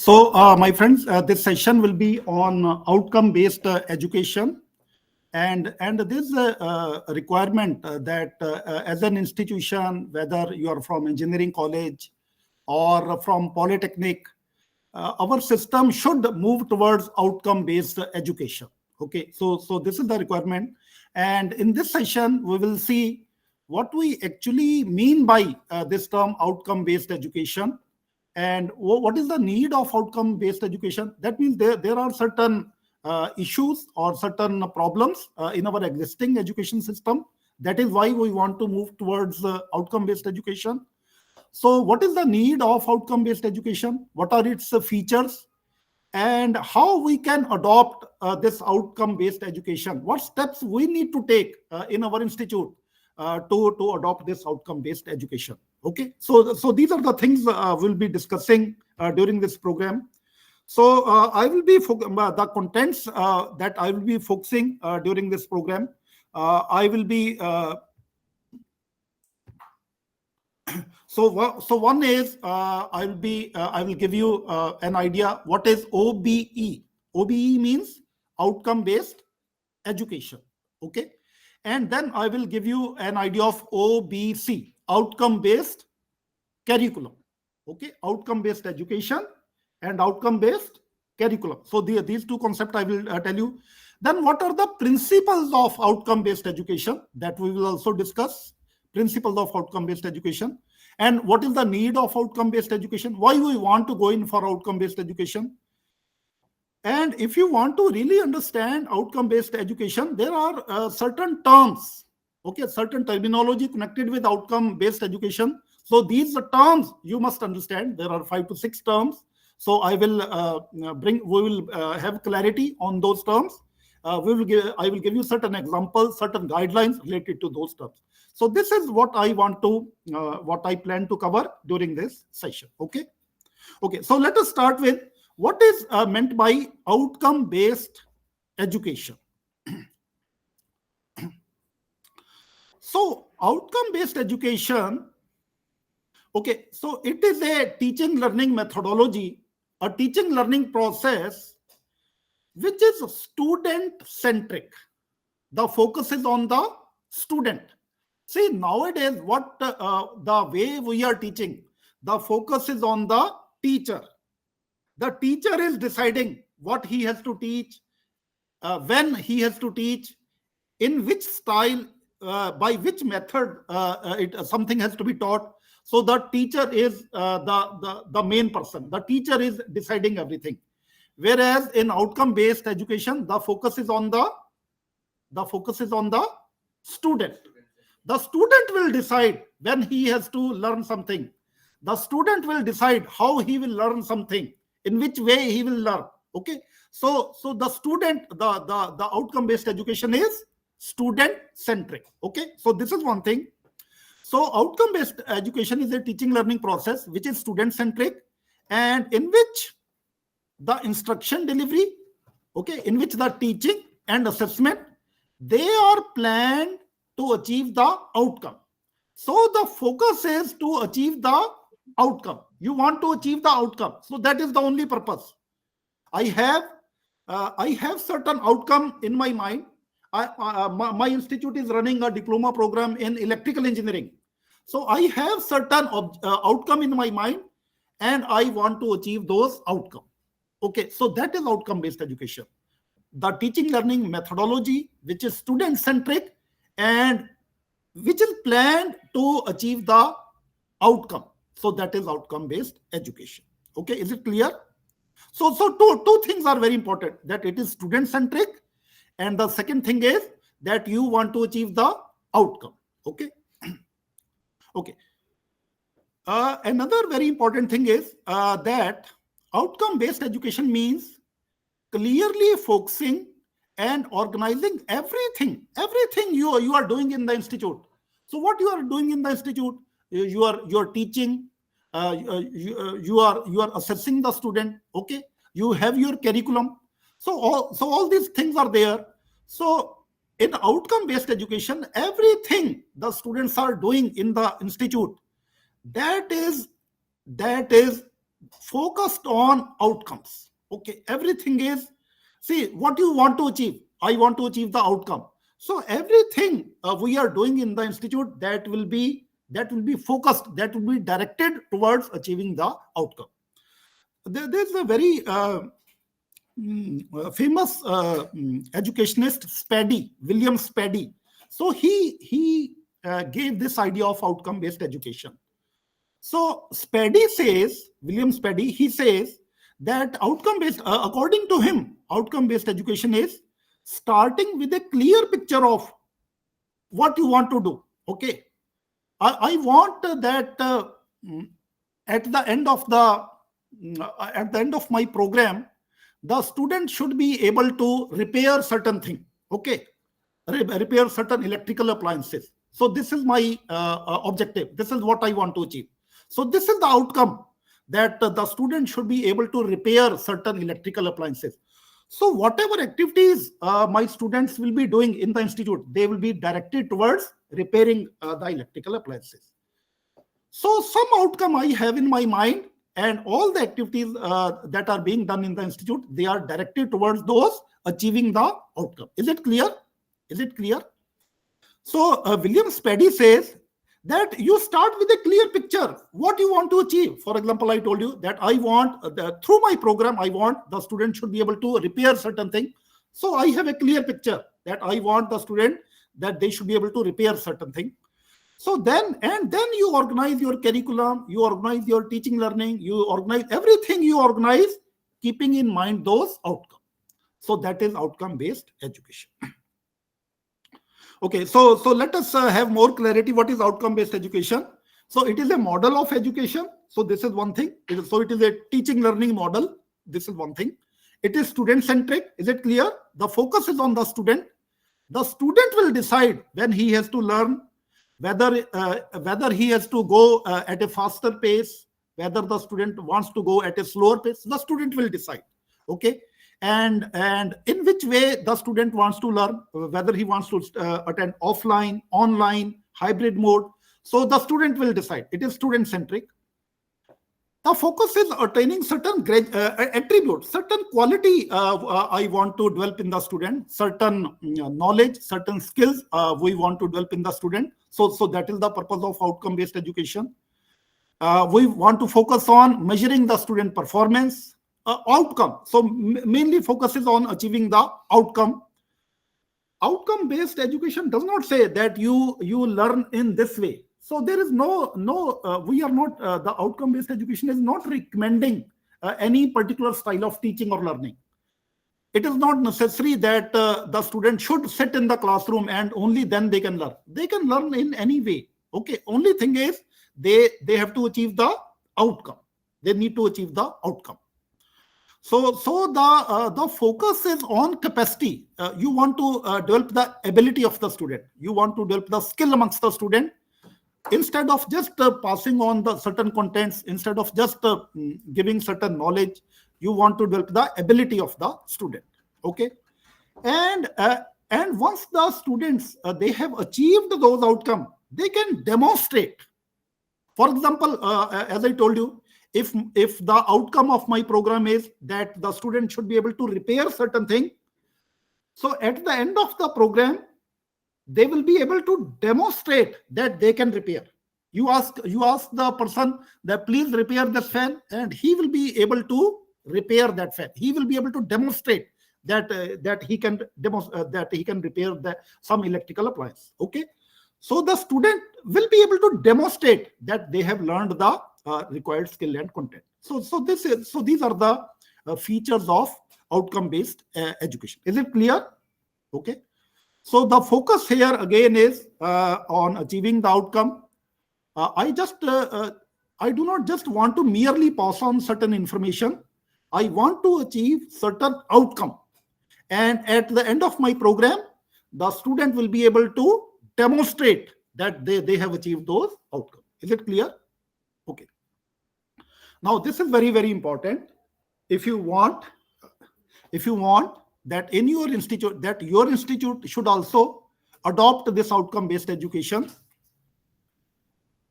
My friends, this session will be on outcome-based education, and this a requirement that as an institution, whether you are from engineering college or from polytechnic, our system should move towards outcome-based education. Okay, so this is the requirement, and in this session we will see what we actually mean by this term outcome-based education and what is the need of outcome based education. That means there are certain issues or certain problems in our existing education system. That is why we want to move towards outcome based education. So what is the need of outcome based education, what are its features, and how we can adopt this outcome based education, what steps we need to take in our institute to adopt this outcome based education. Okay, so these are the things we'll be discussing during this program. So I will be the contents that I will be focusing during this program. I will be so one is I will give you an idea what is OBE. OBE means outcome based education. Okay, and then I will give you an idea of OBC, outcome based curriculum. Okay, outcome based education and outcome based curriculum. So these two concepts I will tell you. Then what are the principles of outcome based education, that we will also discuss. Principles of outcome based education, and what is the need of outcome based education, why we want to go in for outcome based education. And if you want to really understand outcome based education, there are certain terms, okay, certain terminology connected with outcome based education. So these terms you must understand. There are 5 to 6 terms. So we will have clarity on those terms. I will give you certain examples, certain guidelines related to those terms. So this is what I plan to cover during this session. Okay. So let us start with what is meant by outcome based education. So outcome based education, okay, so it is a teaching learning methodology, a teaching learning process which is student centric. The focus is on the student. See, nowadays what the way we are teaching, the focus is on the teacher. The teacher is deciding what he has to teach, when he has to teach, in which style, by which method something has to be taught. So the teacher is the main person. The teacher is deciding everything. Whereas in outcome-based education, the focus is on the student. The student will decide when he has to learn something. The student will decide how he will learn something, in which way he will learn. Okay, so the student, the outcome-based education is student-centric. Okay, so this is one thing. So outcome-based education is a teaching learning process which is student-centric, and in which the instruction delivery, okay, in which the teaching and assessment, they are planned to achieve the outcome. So the focus is to achieve the outcome. You want to achieve the outcome. So that is the only purpose. I have certain outcome in my mind. My institute is running a diploma program in electrical engineering. So I have certain outcome in my mind, and I want to achieve those outcomes. Okay, so that is outcome-based education. The teaching learning methodology, which is student-centric and which is planned to achieve the outcome. So that is outcome-based education. Okay, is it clear? So two things are very important, that it is student-centric, and the second thing is that you want to achieve the outcome. Okay. Okay. Another very important thing is that outcome-based education means clearly focusing and organizing everything you are doing in the institute. So what you are doing in the institute, you are teaching, you are assessing the student. Okay, you have your curriculum. So all these things are there. So in outcome-based education, everything the students are doing in the institute, that is focused on outcomes. Okay, everything is, see what you want to achieve. I want to achieve the outcome. So everything we are doing in the institute, that will be focused, that will be directed towards achieving the outcome. There's a very famous educationist, William Spady. So he gave this idea of outcome based education. So William Spady, he says that outcome based, according to him, outcome based education is starting with a clear picture of what you want to do. Okay, I want that mm, at the end of my program, the student should be able to repair certain thing. Okay, repair certain electrical appliances. So this is my objective. This is what I want to achieve. So this is the outcome, that the student should be able to repair certain electrical appliances. So whatever activities my students will be doing in the institute, they will be directed towards repairing the electrical appliances. So some outcome I have in my mind, and all the activities that are being done in the institute, they are directed towards those achieving the outcome. Is it clear? Is it clear? So William Spady says that you start with a clear picture what you want to achieve. For example, I told you that I want through my program, I want the student should be able to repair certain thing. So I have a clear picture that I want the student that they should be able to repair certain thing. So then you organize your curriculum, you organize your teaching learning, you organize everything, you organize keeping in mind those outcomes. So that is outcome based education. Okay, so let us have more clarity. What is outcome based education? So it is a model of education. So this is one thing. So it is a teaching learning model. This is one thing. It is student centric. Is it clear? The focus is on the student. The student will decide when he has to learn, whether he has to go at a faster pace, whether the student wants to go at a slower pace. The student will decide. Okay, and in which way the student wants to learn, whether he wants to attend offline, online, hybrid mode. So the student will decide. It is student centric. The focus is attaining certain attributes, certain quality I want to develop in the student, certain knowledge, certain skills we want to develop in the student. So that is the purpose of outcome based education. We want to focus on measuring the student performance, outcome. So mainly focuses on achieving the outcome. Outcome based education does not say that you learn in this way. So there is we are not, the outcome based education is not recommending any particular style of teaching or learning. It is not necessary that the student should sit in the classroom and only then they can learn. They can learn in any way. Okay, only thing is they have to achieve the outcome. They need to achieve the outcome. So the focus is on capacity. You want to develop the ability of the student. You want to develop the skill amongst the student. Instead of just passing on the certain contents, instead of just giving certain knowledge, you want to develop the ability of the student. Okay, and once the students they have achieved those outcomes, they can demonstrate. For example, as I told you, if the outcome of my program is that the student should be able to repair certain thing, so at the end of the program, they will be able to demonstrate that they can repair. You ask the person that please repair this fan, and he will be able to repair that fan. He will be able to demonstrate that he can repair some electrical appliance. Okay, so the student will be able to demonstrate that they have learned the required skill and content. So these are the features of outcome based education. Is it clear? Okay. So the focus here again is on achieving the outcome. I do not just want to merely pass on certain information. I want to achieve certain outcome. And at the end of my program, the student will be able to demonstrate that they have achieved those outcomes. Is it clear? Okay. Now this is very, very important. If you want that in your institute, that your institute should also adopt this outcome based education,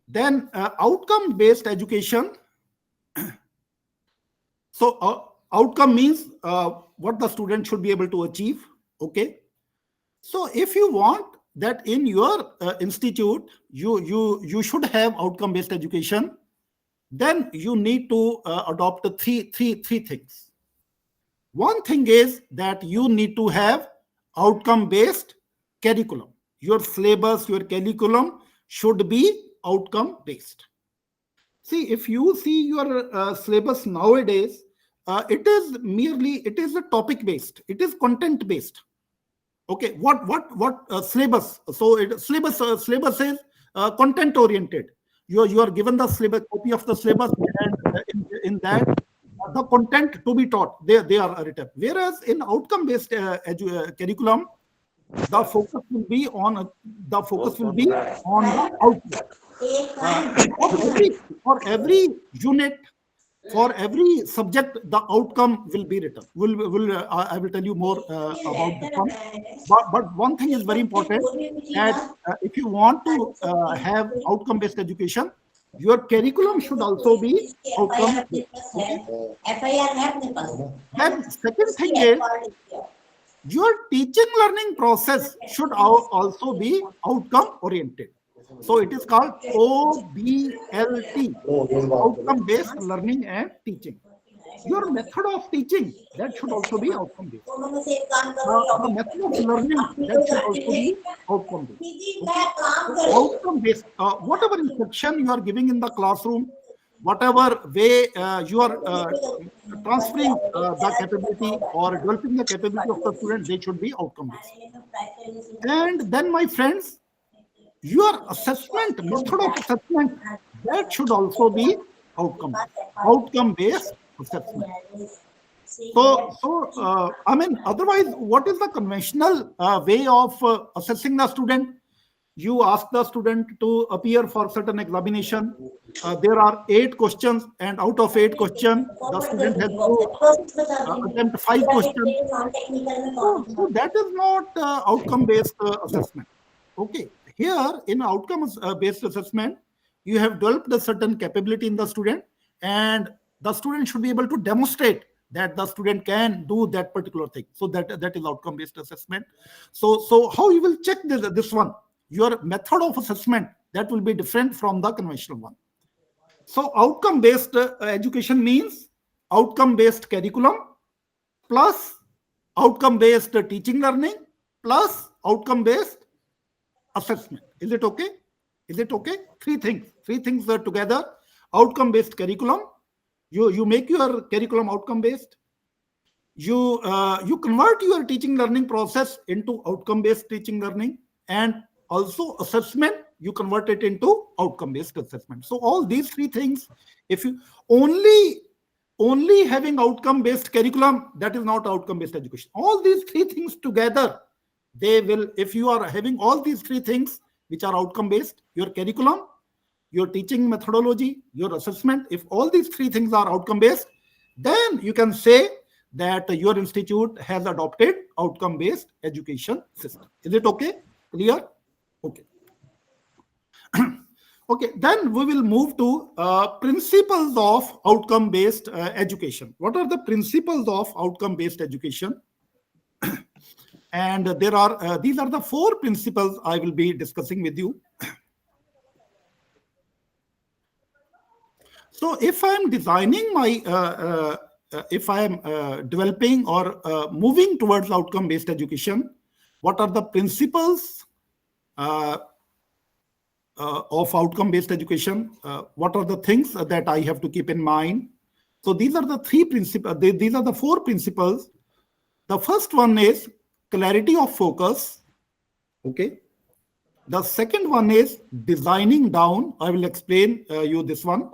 then outcome based education So outcome means what the student should be able to achieve. Okay. So if you want that in your institute, you should have outcome based education, then you need to adopt the three things. One thing is that you need to have outcome based curriculum. Your syllabus, your curriculum should be outcome based. See, if you see your syllabus nowadays, it is a topic based, it is content based. Okay, what syllabus? So syllabus is content oriented. You are given the syllabus, copy of the syllabus, and in that the content to be taught, they are written. Whereas in outcome based curriculum, the focus will be on the outcome. For every unit, for every subject, the outcome will be written. I will tell you more about this one. But one thing is very important, that if you want to have outcome based education, your curriculum should also be outcome based. Okay? Then second thing is, your teaching learning process should also be outcome oriented. So it is called OBLT, outcome based learning and teaching. Your method of teaching, that should also be outcome based. The method of learning, that should also be outcome based. Okay? Outcome based, whatever instruction you are giving in the classroom, whatever way you are transferring the capability or developing the capability of the student, they should be outcome based. And then, my friends, your assessment, method of assessment, that should also be outcome based assessment. So I mean, otherwise, what is the conventional way of assessing the student? You ask the student to appear for certain examination. There are 8 questions, and out of 8 questions, the student has to attempt 5 questions. So that is not outcome based assessment. Okay, here in outcome based assessment, you have developed a certain capability in the student, and the student should be able to demonstrate that the student can do that particular thing. So that is outcome based assessment. So how you will check this one? Your method of assessment, that will be different from the conventional one. So outcome based education means outcome based curriculum plus outcome based teaching learning plus outcome based assessment. Is it okay? Is it okay? Three things are together. Outcome based curriculum, you make your curriculum outcome based. You convert your teaching learning process into outcome based teaching learning, and also assessment, you convert it into outcome based assessment. So all these three things, if you only having outcome based curriculum, that is not outcome based education. All these three things together, they will, if you are having all these three things which are outcome based, your curriculum, your teaching methodology, your assessment, if all these three things are outcome based, then you can say that your institute has adopted outcome based education system. Is it okay? Clear? Okay. Okay, then we will move to principles of outcome based education. What are the principles of outcome based education? And there are these are the 4 principles I will be discussing with you. So if I am designing my if I am developing or moving towards outcome based education, what are the principles of outcome based education? What are the things that I have to keep in mind? So these are the 3 principles. These are the 4 principles. The first one is clarity of focus. Okay. The second one is designing down. I will explain you this one.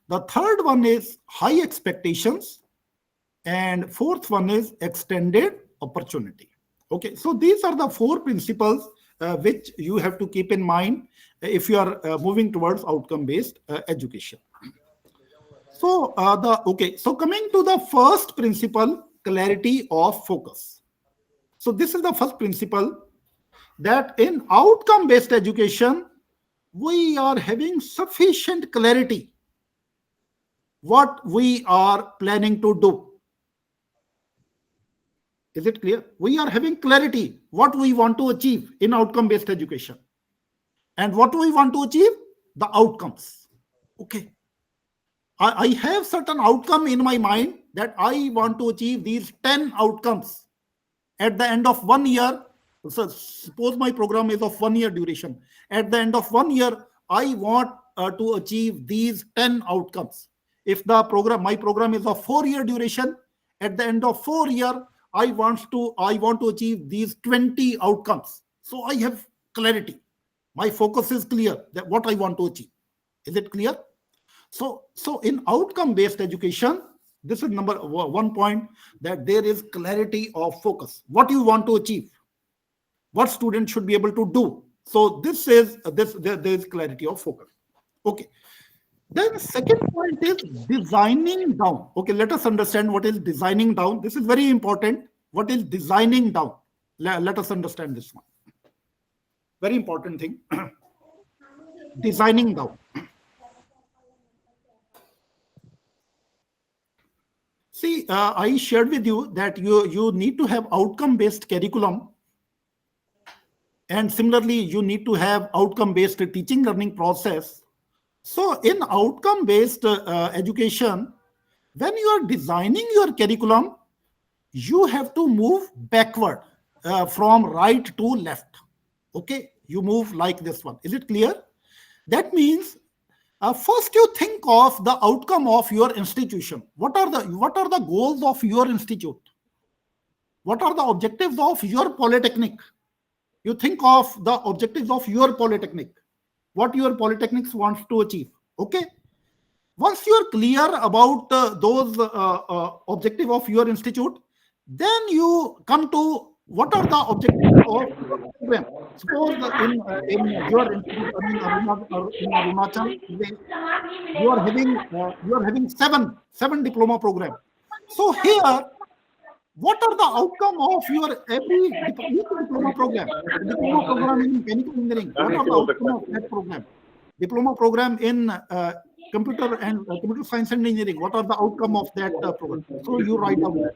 The third one is high expectations. And fourth one is extended opportunity. Okay. So these are the 4 principles which you have to keep in mind if you are moving towards outcome based education. So so coming to the first principle, clarity of focus. So this is the first principle, that in outcome based education, we are having sufficient clarity what we are planning to do. Is it clear? We are having clarity what we want to achieve in outcome based education. And what we want to achieve? The outcomes. Okay. I have certain outcome in my mind that I want to achieve these 10 outcomes at the end of 1 year. So suppose my program is of 1 year duration. At the end of 1 year, I want to achieve these 10 outcomes. If my program is of 4 year duration, at the end of 4 year, I want to achieve these 20 outcomes. So I have clarity. My focus is clear that what I want to achieve. Is it clear? So in outcome based education, this is number one point, that there is clarity of focus. What you want to achieve, what students should be able to do. So there is clarity of focus. Okay. Then the second point is designing down. Okay, let us understand what is designing down. This is very important. What is designing down? Let us understand this one. Very important thing. Designing down. See, I shared with you that you need to have outcome-based curriculum, and similarly, you need to have outcome-based teaching learning process. So, in outcome-based education, when you are designing your curriculum, you have to move backward from right to left. Okay, you move like this one. Is it clear? That means first you think of the outcome of your institution. What are the goals of your institute? What are the objectives of your polytechnic? You think of the objectives of your polytechnic, what your polytechnics wants to achieve. Okay. Once you are clear about those objective of your institute, then you come to what are the objectives of your program. Suppose in your institute, I mean, in Arunachal, you are having seven diploma program. So here, what are the outcome of your each diploma program? Diploma program in mechanical engineering. What are the outcome of that program? Diploma program in computer science and engineering. What are the outcome of that program? So you write down that.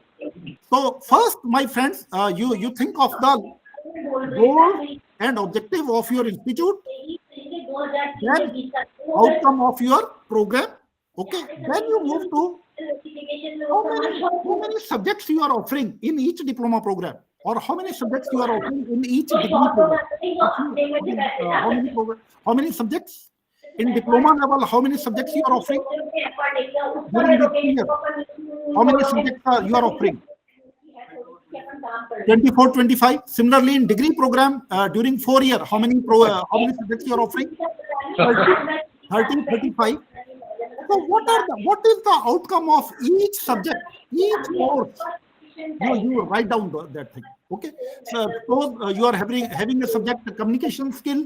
So first, my friends, you think of the goal and objective of your institute, then outcome of your program. Okay, then you move to how many subjects you are offering in each diploma program, or how many subjects you are offering in each degree program. How many subjects in diploma level? How many subjects you are offering during this year? How many subjects you are offering? 24, 25. Similarly, in degree program during 4 year, how many subjects you are offering? 30, 35. So what is the outcome of each subject, each course? You write down that thing. Okay. So you are having a subject communication skill.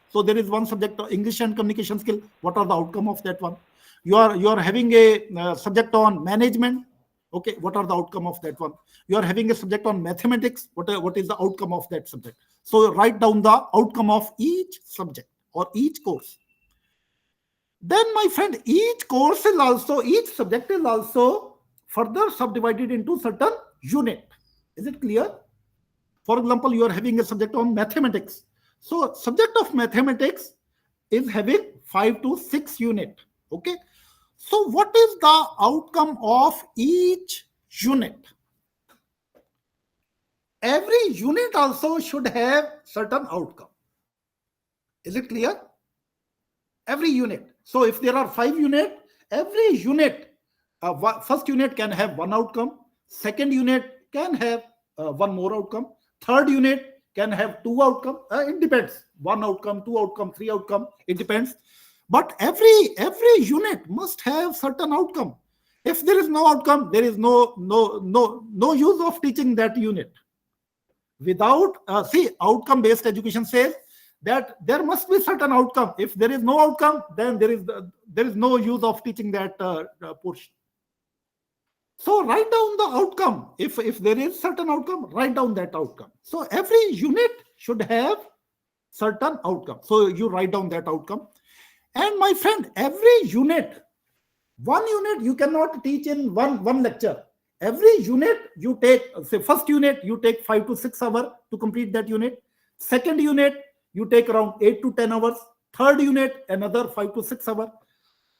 So there is one subject English and communication skill. What are the outcome of that one? You are having a subject on management. Okay. What are the outcome of that one? You are having a subject on mathematics. What is the outcome of that subject? So write down the outcome of each subject or each course. Then, my friend, each subject is also further subdivided into certain unit. Is it clear? For example, you are having a subject on mathematics. So subject of mathematics is having 5 to 6 unit. Okay. So what is the outcome of each unit? Every unit also should have certain outcome. Is it clear? Every unit. So if there are 5 units, every unit, first unit can have one outcome, second unit can have one more outcome, third unit can have 2 outcome. It depends. 1 outcome, 2 outcome, 3 outcome. It depends. But every unit must have certain outcome. If there is no outcome, there is no use of teaching that unit. Without outcome based education says that there must be certain outcome. If there is no outcome, then there is no use of teaching that portion. So write down the outcome. If there is certain outcome, write down that outcome. So every unit should have certain outcome. So you write down that outcome. And my friend, every unit One unit you cannot teach in one lecture. Every unit you take, say first unit you take 5 to 6 hours to complete that unit. Second unit you take around 8 to 10 hours. Third unit another 5 to 6 hours.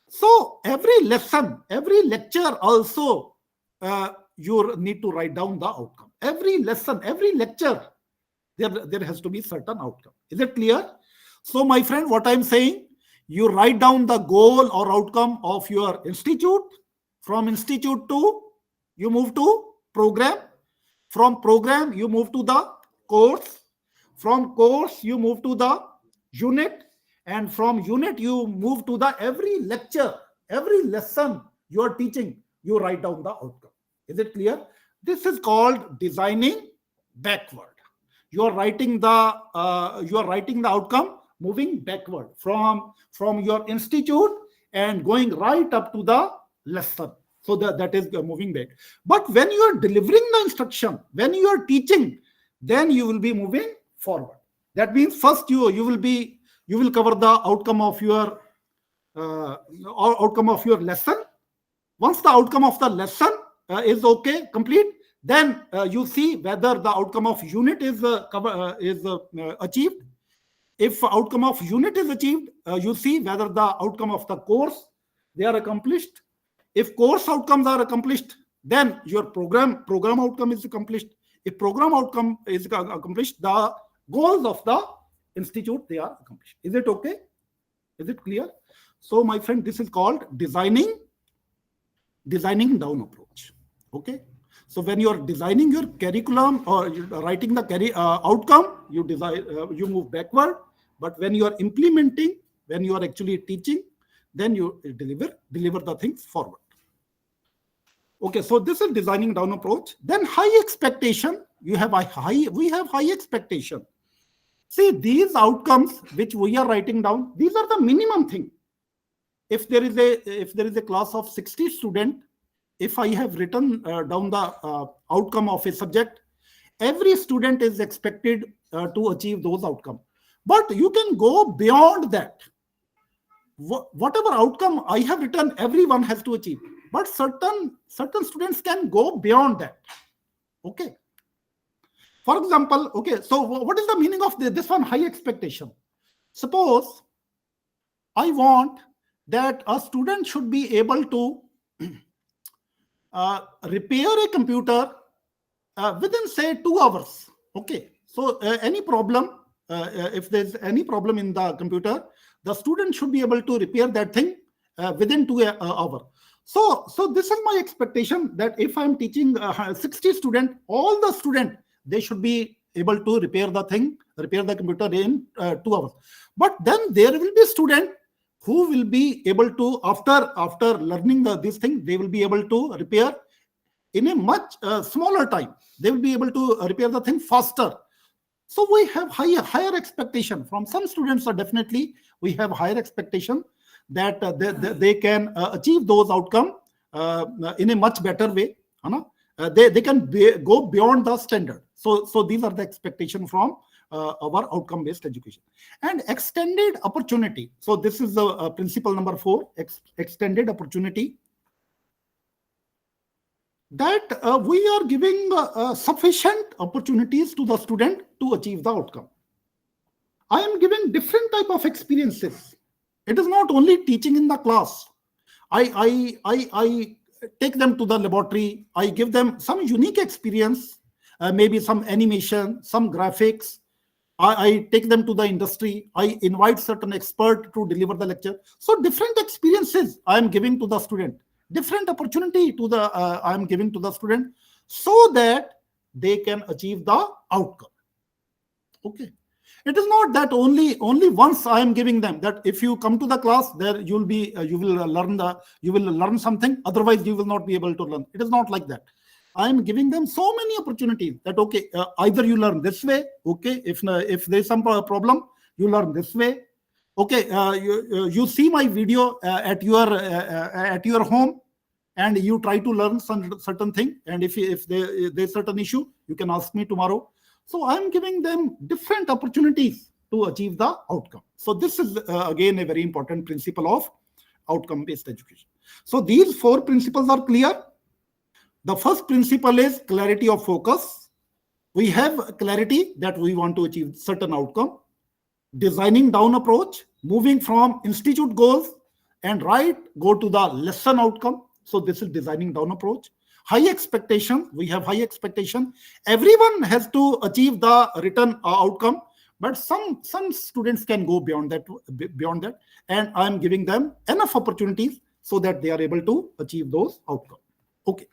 So every lesson, every lecture also, you need to write down the outcome. Every lesson, every lecture, there has to be certain outcome. Is it clear? So my friend, what I'm saying, you write down the goal or outcome of your institute. From institute to, you move to program. From program you move to the course. From course you move to the unit, and from unit you move to the every lecture, every lesson you are teaching, you write down the outcome. Is it clear? This is called designing backward. You are writing the outcome moving backward from your institute and going right up to the lesson. So that is moving back. But when you are delivering the instruction, when you are teaching, then you will be moving forward. That means first you will cover the outcome of your lesson. Once the outcome of the lesson is okay, complete, then you see whether the outcome of unit is achieved. If outcome of unit is achieved, you see whether the outcome of the course they are accomplished. If course outcomes are accomplished, then your program outcome is accomplished. If program outcome is accomplished, the goals of the institute they are accomplished. Is it okay? Is it clear? So my friend, this is called designing down approach. Okay. So when you are designing your curriculum or you're writing the outcome, you move backward. But when you are implementing, when you are actually teaching, then you deliver the things forward. Okay, so this is designing down approach. Then high expectation. We have high expectation. See, these outcomes which we are writing down, these are the minimum thing. If there is a class of 60 students, if I have written down the outcome of a subject, every student is expected to achieve those outcomes. But you can go beyond that. Whatever outcome I have written, everyone has to achieve. But certain students can go beyond that. Okay. For example, okay, so what is the meaning of this one, high expectation? Suppose I want that a student should be able to repair a computer within, say, 2 hours. Okay, so any problem, if there's any problem in the computer, the student should be able to repair that thing within 2 hours. So this is my expectation, that if I'm teaching 60 students, all the students, they should be able to repair the computer in 2 hours. But then there will be student who will be able to, after learning this thing, they will be able to repair in a much smaller time. They will be able to repair the thing faster. So we have higher expectation from some students. Definitely we have higher expectation that they can achieve those outcomes in a much better way. They can go beyond the standard. So these are the expectation from our outcome-based education. And extended opportunity. So this is the principle number 4, extended opportunity. That we are giving sufficient opportunities to the student to achieve the outcome. I am giving different type of experiences. It is not only teaching in the class. I take them to the laboratory. I give them some unique experience, maybe some animation, some graphics. I take them to the industry. I invite certain expert to deliver the lecture. So different experiences I am giving to the student, different opportunity to the I am giving to the student, so that they can achieve the outcome. Okay. It is not that only once I am giving them, that if you come to the class, there you will learn something, otherwise you will not be able to learn. It is not like that. I am giving them so many opportunities that, okay, either you learn this way, okay, if there's some problem, you learn this way. Okay, you see my video at your home, and you try to learn some certain thing, and if there's certain issue, you can ask me tomorrow. So I'm giving them different opportunities to achieve the outcome. So this is again a very important principle of outcome based education. So these four principles are clear. The first principle is clarity of focus. We have clarity that we want to achieve certain outcome. Designing down approach, moving from institute goals and go to the lesson outcome. So this is designing down approach. High expectation, we have high expectation. Everyone has to achieve the written outcome, but some students can go beyond that, and I'm giving them enough opportunities so that they are able to achieve those outcomes. Okay.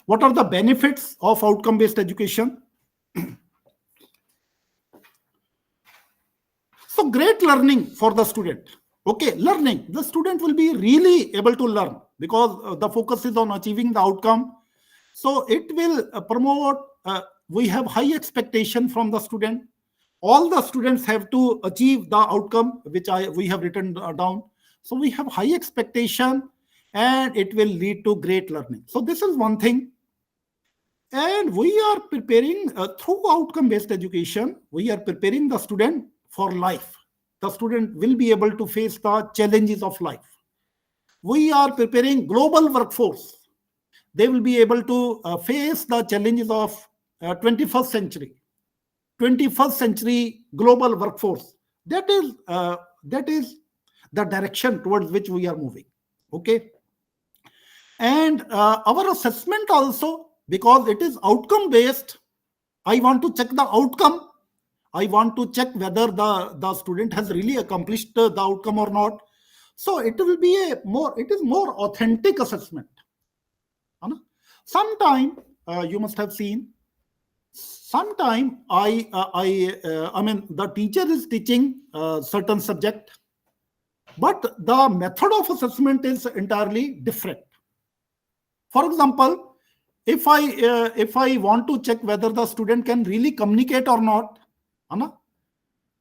What are the benefits of outcome based education? So great learning for the student. Okay, learning. The student will be really able to learn because the focus is on achieving the outcome. So it will promote, we have high expectation from the student. All the students have to achieve the outcome which we have written down. So we have high expectation and it will lead to great learning. So this is one thing. And we are preparing through outcome based education, we are preparing the student for life. The student will be able to face the challenges of life. We are preparing global workforce. They will be able to face the challenges of 21st century. 21st century global workforce. That is the direction towards which we are moving. Okay. And our assessment also, because it is outcome based, I want to check the outcome. I want to check whether the student has really accomplished the outcome or not. So it will be more authentic assessment. Sometime you must have seen. Sometime I mean the teacher is teaching a certain subject, but the method of assessment is entirely different. For example, if I want to check whether the student can really communicate or not,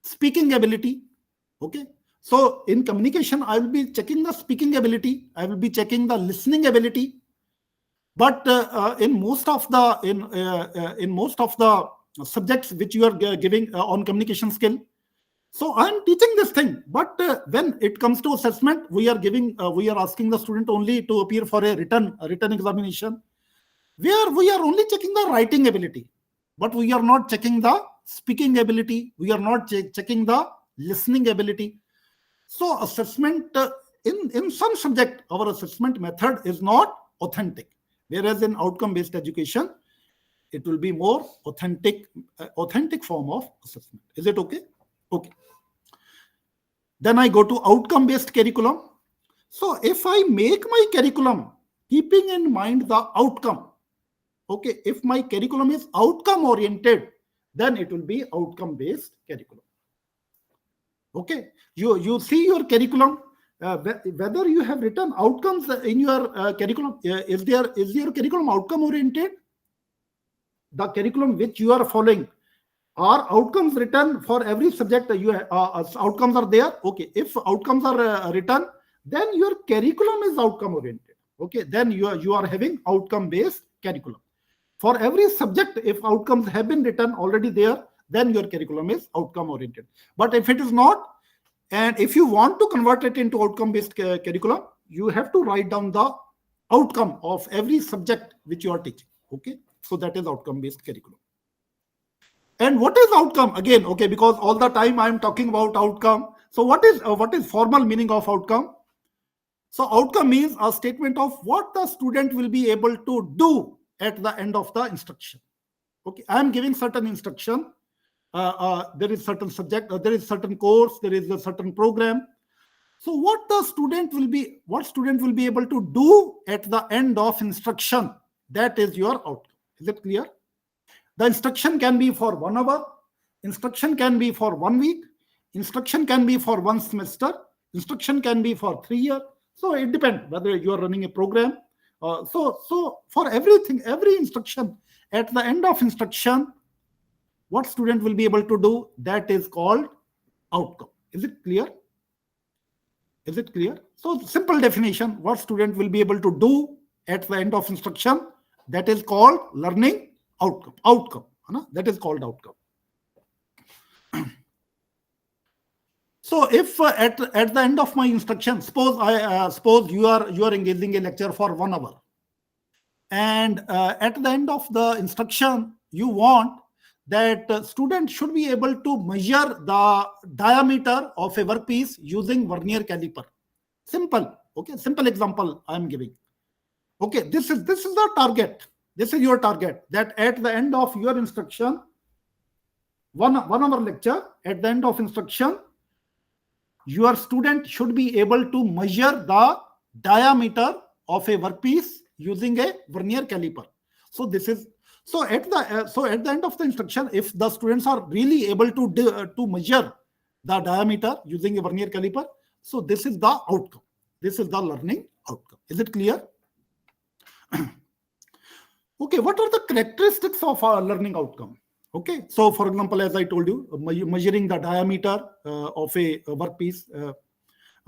speaking ability. Okay, so in communication I will be checking the speaking ability, I will be checking the listening ability. But in most of the subjects which you are giving on communication skill, so I'm teaching this thing. But when it comes to assessment, we are asking the student only to appear for a written examination, where we are only checking the writing ability, but we are not checking the speaking ability, we are not checking the listening ability. So assessment in some subject, our assessment method is not authentic, whereas in outcome based education it will be more authentic form of assessment. Is it okay? Okay. Then I go to outcome based curriculum. So if I make my curriculum keeping in mind the outcome, okay, if my curriculum is outcome oriented, then it will be outcome based curriculum. Okay, you see your curriculum, whether you have written outcomes in your curriculum. Is your curriculum outcome oriented? The curriculum which you are following, are outcomes written for every subject? Outcomes are there. Okay, if outcomes are written, then your curriculum is outcome oriented. Okay, then you are having outcome based curriculum. For every subject, if outcomes have been written already there, then your curriculum is outcome oriented. But if it is not, and if you want to convert it into outcome based curriculum, you have to write down the outcome of every subject which you are teaching. Okay, so that is outcome based curriculum. And what is outcome? Again, okay, because all the time I am talking about outcome. So what is formal meaning of outcome? So outcome means a statement of what the student will be able to do at the end of the instruction. Okay, I am giving certain instruction. There is certain subject, there is certain course, there is a certain program. So what student will be able to do at the end of instruction, that is your outcome. Is it clear? The instruction can be for 1 hour, instruction can be for 1 week, instruction can be for 1 semester, instruction can be for 3 years. So it depends whether you are running a program. So for everything, every instruction, at the end of instruction, what student will be able to do, that is called outcome. Is it clear? Is it clear? So simple definition, what student will be able to do at the end of instruction, that is called learning outcome. That is called outcome. So if at the end of my instruction, suppose you are engaging a lecture for 1 hour, and at the end of the instruction you want that student should be able to measure the diameter of a workpiece using vernier caliper. Simple. Okay, simple example I am giving. Okay, this is the target. This is your target, that at the end of your instruction, 1 hour lecture, at the end of instruction, your student should be able to measure the diameter of a workpiece using a vernier caliper. So this is, so at the end of the instruction, if the students are really able to measure the diameter using a vernier caliper, so this is the outcome. This is the learning outcome. Is it clear? Okay, what are the characteristics of our learning outcome? Okay, so for example, as I told you, measuring the diameter of a workpiece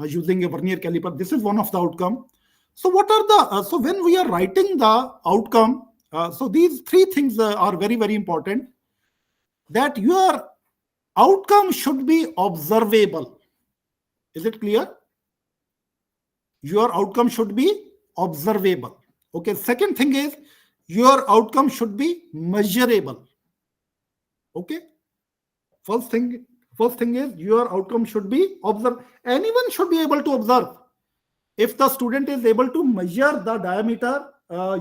using a vernier caliper, this is one of the outcome. So what are the, so when we are writing the outcome, so these three things are very, very important, that your outcome should be observable. Is it clear? Your outcome should be observable. Okay, second thing is your outcome should be measurable. Okay, first thing is your outcome should be observed. Anyone should be able to observe. If the student is able to measure the diameter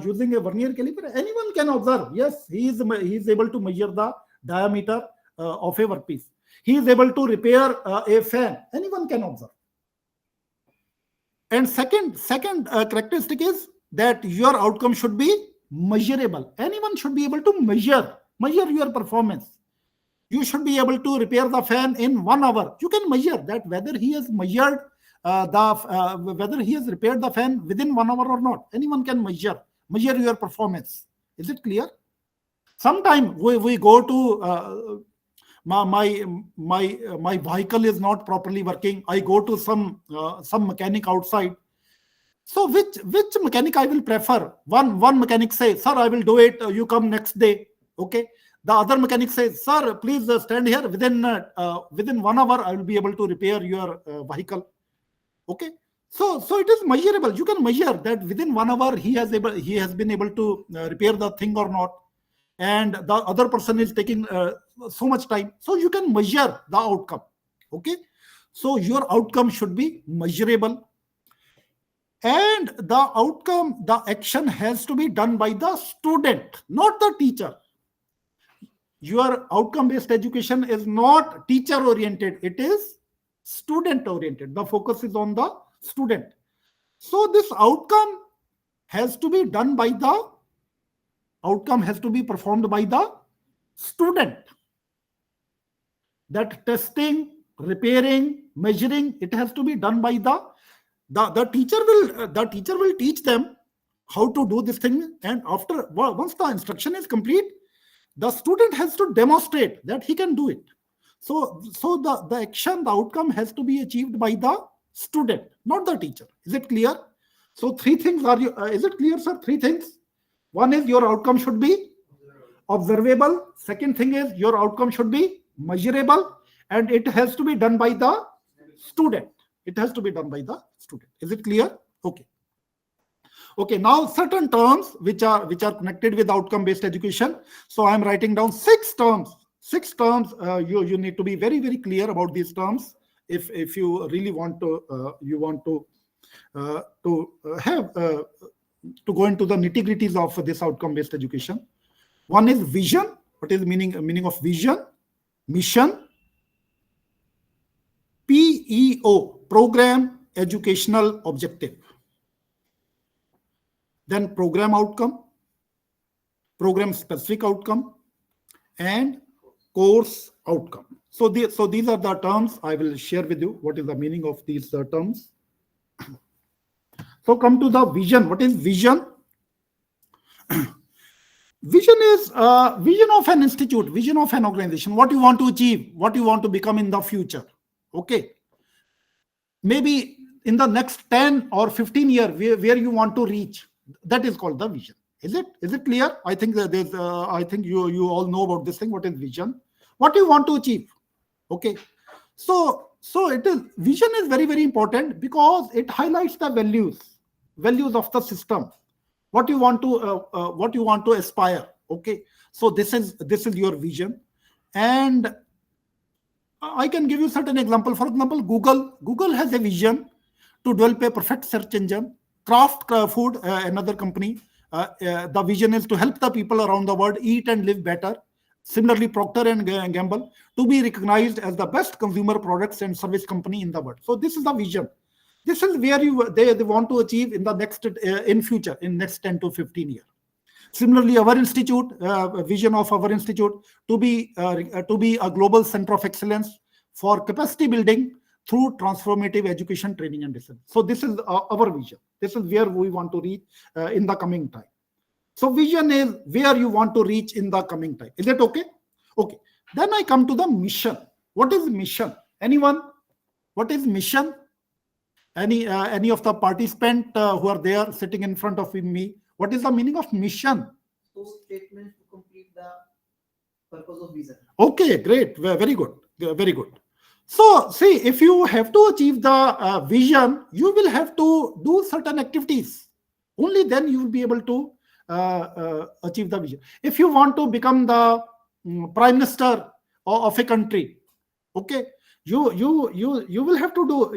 using a vernier caliper, anyone can observe. Yes, he is able to measure the diameter of a workpiece. He is able to repair a fan. Anyone can observe. And second characteristic is that your outcome should be measurable. Anyone should be able to measure your performance. You should be able to repair the fan in 1 hour. You can measure that whether he has measured whether he has repaired the fan within 1 hour or not. Anyone can measure your performance. Is it clear? Sometime we go to my vehicle is not properly working. I go to some mechanic outside. So which mechanic I will prefer? One mechanic says, "Sir, I will do it. You come next day." Okay. The other mechanic says, "Sir, please stand here. Within 1 hour, I will be able to repair your vehicle." Okay. So it is measurable. You can measure that within 1 hour he has been able to repair the thing or not, and the other person is taking so much time. So you can measure the outcome. Okay. So your outcome should be measurable, and the action has to be done by the student, not the teacher. Your outcome-based education is not teacher-oriented, it is student-oriented. The focus is on the student. So this outcome has to be performed by the student. That testing, repairing, measuring, it has to be done by the teacher. The teacher will teach them how to do this thing, and once the instruction is complete, the student has to demonstrate that he can do it. So the action, the outcome has to be achieved by the student, not the teacher. Is it clear? So three things are is it clear, sir? Three things. One is your outcome should be observable. Second thing is your outcome should be measurable, and it has to be done by the student. It has to be done by the student. Is it clear? Okay. Okay, now certain terms which are connected with outcome-based education. So I am writing down 6 terms. 6 terms. You need to be very, very clear about these terms if you really want to go into the nitty-gritties of this outcome-based education. One is vision. What is the meaning of vision? Mission. PEO, program educational objective. Then program outcome, program specific outcome, and course outcome. So these are the terms I will share with you. What is the meaning of these terms? So come to the vision. What is vision? Vision is vision of an institute, vision of an organization. What you want to achieve, what you want to become in the future. Okay. Maybe in the next 10 or 15 years, where you want to reach. That is called the vision. Is it clear? I think that I think you all know about this thing. What is vision? What you want to achieve? Okay. So So it is, vision is very, very important because it highlights the values of the system, what you want to aspire. Okay, so this is your vision. And I can give you certain example. For example, Google has a vision to develop a perfect search engine. Kraft Food, another company, the vision is to help the people around the world eat and live better. Similarly, Procter and Gamble to be recognized as the best consumer products and service company in the world. So this is the vision. This is where they want to achieve in the next in future, in next 10 to 15 years. Similarly, our institute, vision of our institute to be a global center of excellence for capacity building through transformative education, training, and research. So this is our vision. This is where we want to reach in the coming time. So vision is where you want to reach in the coming time. Is it okay? Okay. Then I come to the mission. What is mission? Anyone? What is mission? Any of the participants who are there sitting in front of me? What is the meaning of mission? So statement to complete the purpose of vision. Okay, great. Very good. Very good. So, see, if you have to achieve the vision, you will have to do certain activities. Only then you will be able to achieve the vision. If you want to become the prime minister of a country, okay, you will have to do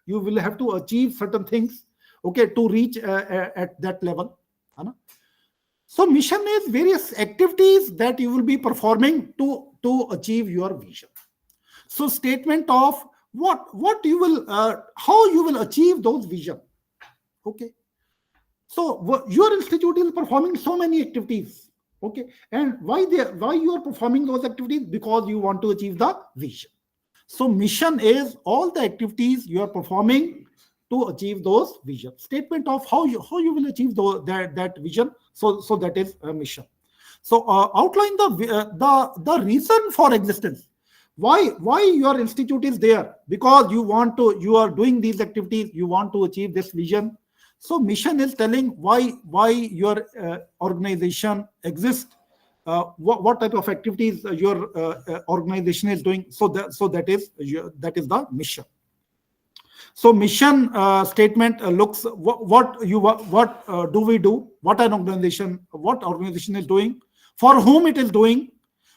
you will have to achieve certain things, okay, to reach at that level. So mission is various activities that you will be performing to achieve your vision. So statement of what you will how you will achieve those vision. Okay. So your institute is performing so many activities. Okay. And why you are performing those activities? Because you want to achieve the vision. So mission is all the activities you are performing to achieve those vision. Statement of how you will achieve that vision. So that is a mission. So outline the reason for existence. Why your institute is there? Because you are doing these activities. You want to achieve this vision. So mission is telling why your organization exists. What type of activities your organization is doing. So that is the mission. So mission statement looks what do we do? What organization is doing? For whom it is doing?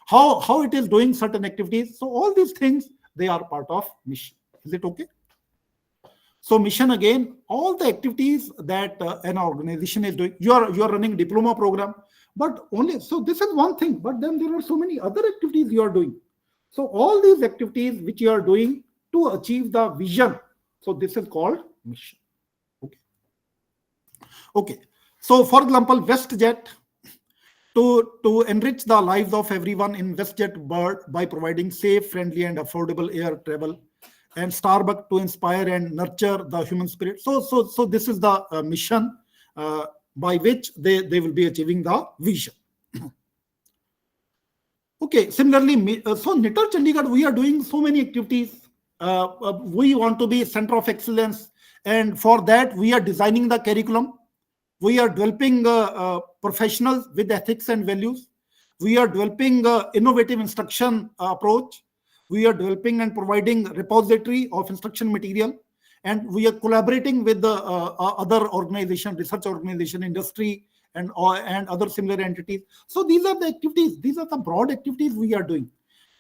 How it is doing certain activities? So all these things, they are part of mission. Is it okay? So mission, again, all the activities that an organization is doing. You are running diploma program, but only so this is one thing. But then there are so many other activities you are doing. So all these activities which you are doing to achieve the vision. So this is called mission. Okay. Okay. So for example, WestJet to enrich the lives of everyone in WestJet bird by providing safe, friendly, and affordable air travel, and Starbucks to inspire and nurture the human spirit. So this is the mission by which they will be achieving the vision. Okay. Similarly, so NITR Chandigarh, we are doing so many activities. We want to be center of excellence, and for that we are designing the curriculum. We are developing professionals with ethics and values. We are developing innovative instruction approach. We are developing and providing repository of instruction material, and we are collaborating with the other organization, research organization, industry, and other similar entities. So these are the activities. These are the broad activities we are doing.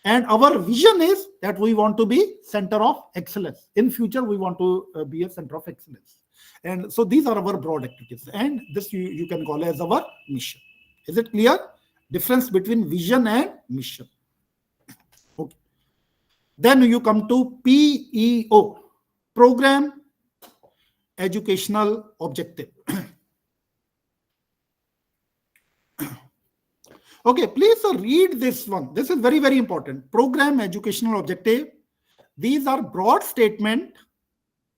And our vision is that we want to be center of excellence. In future, we want to be a center of excellence. And so these are our broad activities. And this you can call as our mission. Is it clear? Difference between vision and mission. Okay. Then you come to PEO, Program Educational Objective. Okay, please read this one. This is very, very important. Program educational objective. These are broad statements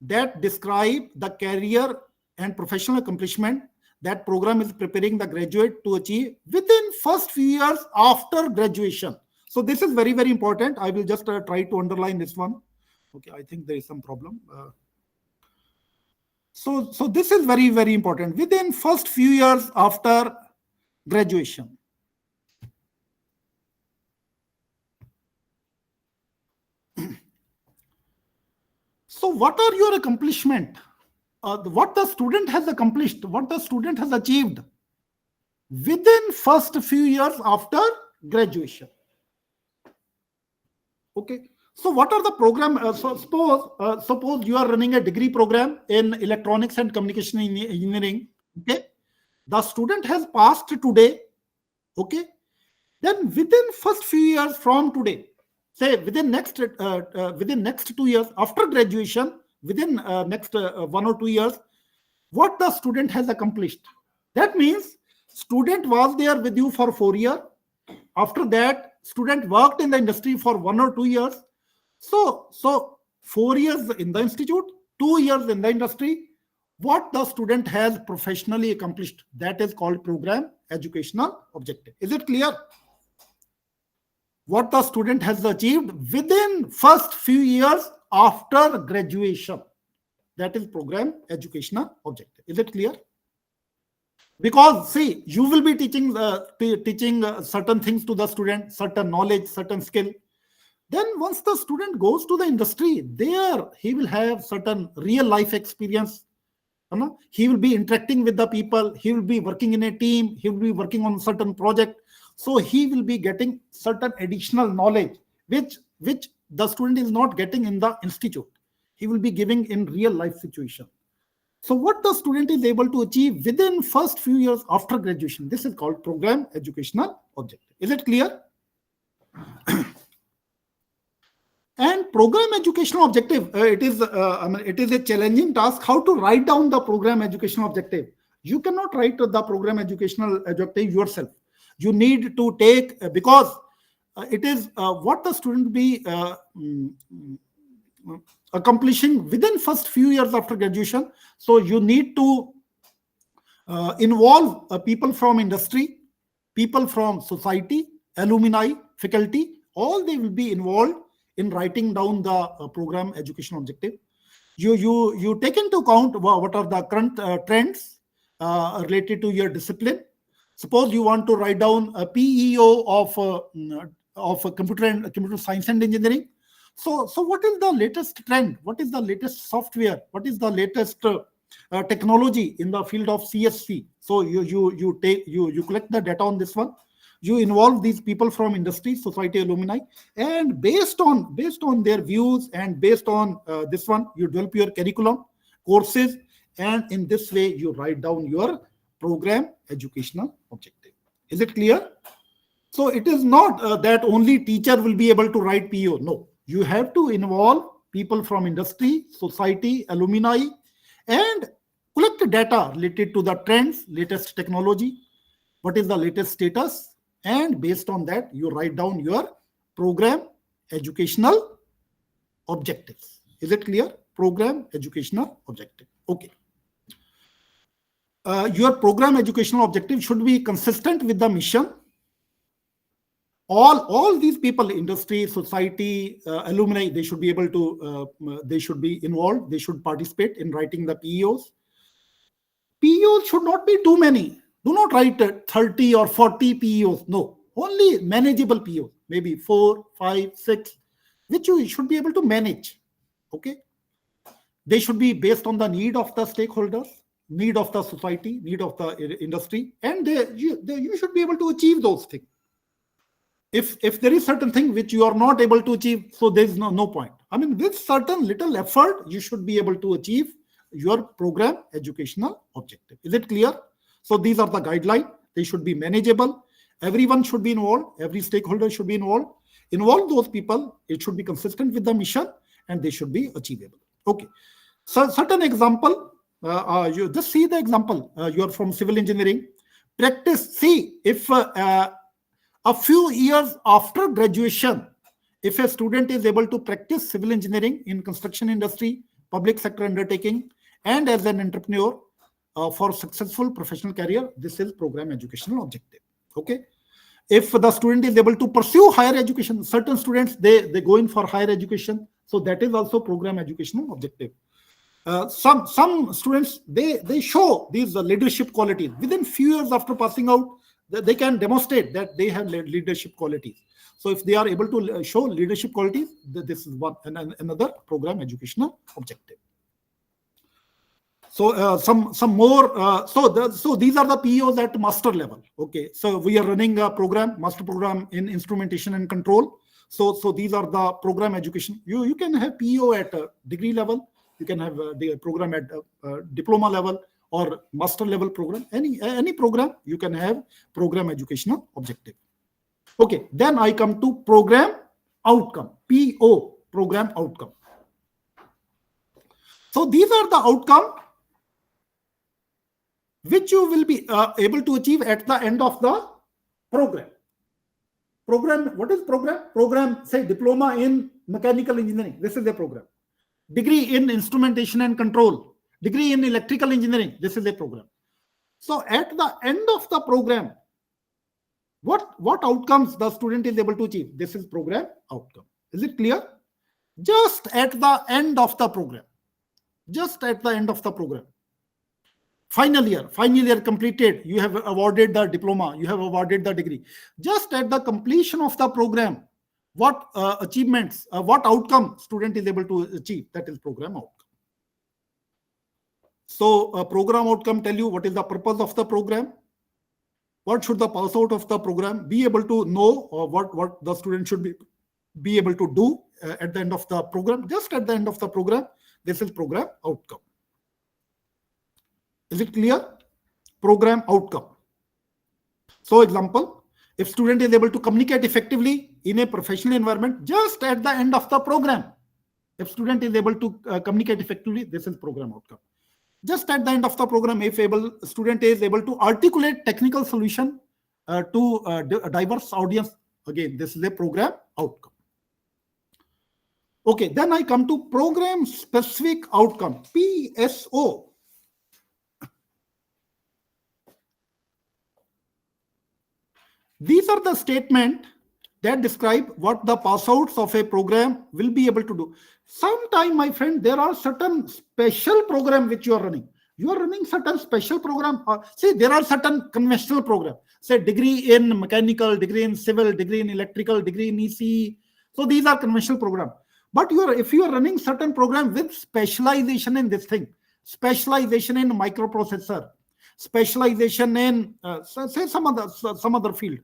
that describe the career and professional accomplishment that program is preparing the graduate to achieve within first few years after graduation. So this is very, very important. I will just try to underline this one. Okay, I think there is some problem. So this is very, very important. Within first few years after graduation. So what are your accomplishment? What the student has accomplished, what the student has achieved within first few years after graduation. Okay. So what are the program? So suppose you are running a degree program in electronics and communication engineering. Okay. The student has passed today. Okay. Then within first few years from today, say within next 2 years after graduation, within next 1 or 2 years, what the student has accomplished. That means student was there with you for 4 years. After that, student worked in the industry for 1 or 2 years. So 4 years in the institute, 2 years in the industry. What the student has professionally accomplished, that is called program educational objective. Is it clear? What the student has achieved within first few years after graduation, that is program educational objective. Is it clear? Because see, you will be teaching certain things to the student, certain knowledge, certain skill. Then once the student goes to the industry, there he will have certain real life experience. He will be interacting with the people, he will be working in a team, he will be working on certain project. So he will be getting certain additional knowledge which the student is not getting in the institute. He will be giving in real life situation. So what the student is able to achieve within first few years after graduation, this is called program educational objective. Is it clear? And program educational objective, it is a challenging task how to write down the program educational objective. You cannot write the program educational objective yourself. You need to take, because it is what the student be accomplishing within first few years after graduation. So you need to involve people from industry, people from society, alumni, faculty, all they will be involved in writing down the program education objective. You take into account what are the current trends related to your discipline. Suppose you want to write down a PEO of computer science and engineering. So what is the latest trend? What is the latest software? What is the latest technology in the field of CSC? So you collect the data on this one. You involve these people from industry, society, alumni, and based on their views and based on this one, you develop your curriculum, courses, and in this way you write down your program educational objective. Is it clear? So it is not that only teacher will be able to write PO. No, you have to involve people from industry, society, alumni, and collect data related to the trends, latest technology, what is the latest status, and based on that you write down your program educational objectives. Is it clear? Program educational objective. Okay. Your program educational objective should be consistent with the mission. All these people, industry, society, alumni, they should be able to they should be involved, they should participate in writing the PEOs. PEOs should not be too many. Do not write 30 or 40 PEOs. No, only manageable PEOs, maybe 4, 5, 6, which you should be able to manage. Okay. They should be based on the need of the stakeholders, need of the society, need of the industry, and you should be able to achieve those things. If there is certain thing which you are not able to achieve, so there is no point. I mean, with certain little effort, you should be able to achieve your program educational objective. Is it clear? So these are the guidelines. They should be manageable. Everyone should be involved. Every stakeholder should be involved. Involve those people. It should be consistent with the mission, and they should be achievable. Okay. So certain example. You just see the example. You are from civil engineering. Practice. See if a few years after graduation, if a student is able to practice civil engineering in construction industry, public sector undertaking, and as an entrepreneur. For successful professional career, this is program educational objective. Okay. If the student is able to pursue higher education, certain students they go in for higher education, so that is also program educational objective. Some students they show these leadership qualities within few years after passing out. They can demonstrate that they have leadership qualities. So if they are able to show leadership qualities, this is one and another program educational objective. So some more. So these are the POs at master level. Okay. So we are running a program, master program in instrumentation and control. So these are the program education. You can have PO at degree level. You can have the program at diploma level or master level program. Any program you can have program educational objective. Okay. Then I come to program outcome. PO, program outcome. So these are the outcome which you will be able to achieve at the end of the program. Program, what is program? Program, say diploma in mechanical engineering. This is a program. Degree in instrumentation and control. Degree in electrical engineering. This is a program. So at the end of the program, what outcomes the student is able to achieve? This is program outcome. Is it clear? Just at the end of the program. Just at the end of the program. Final year completed, you have awarded the diploma, you have awarded the degree. Just at the completion of the program, what achievements, what outcome student is able to achieve, that is program outcome. So program outcome tell you what is the purpose of the program, what should the pass out of the program, be able to know what the student should be able to do at the end of the program. Just at the end of the program, this is program outcome. Is it clear? Program outcome. So example, if student is able to communicate effectively in a professional environment, just at the end of the program, if student is able to communicate effectively, this is program outcome. Just at the end of the program, if student is able to articulate technical solution to a diverse audience, again, this is a program outcome. Okay, then I come to program specific outcome, PSO. These are the statements that describe what the pass outs of a program will be able to do. Sometime, my friend, there are certain special program which you are running. You are running certain special program. Say there are certain conventional program. Say degree in mechanical, degree in civil, degree in electrical, degree in ECE. So these are conventional program. But if you are running certain program with specialization in this thing, specialization in microprocessor, specialization in say some other field.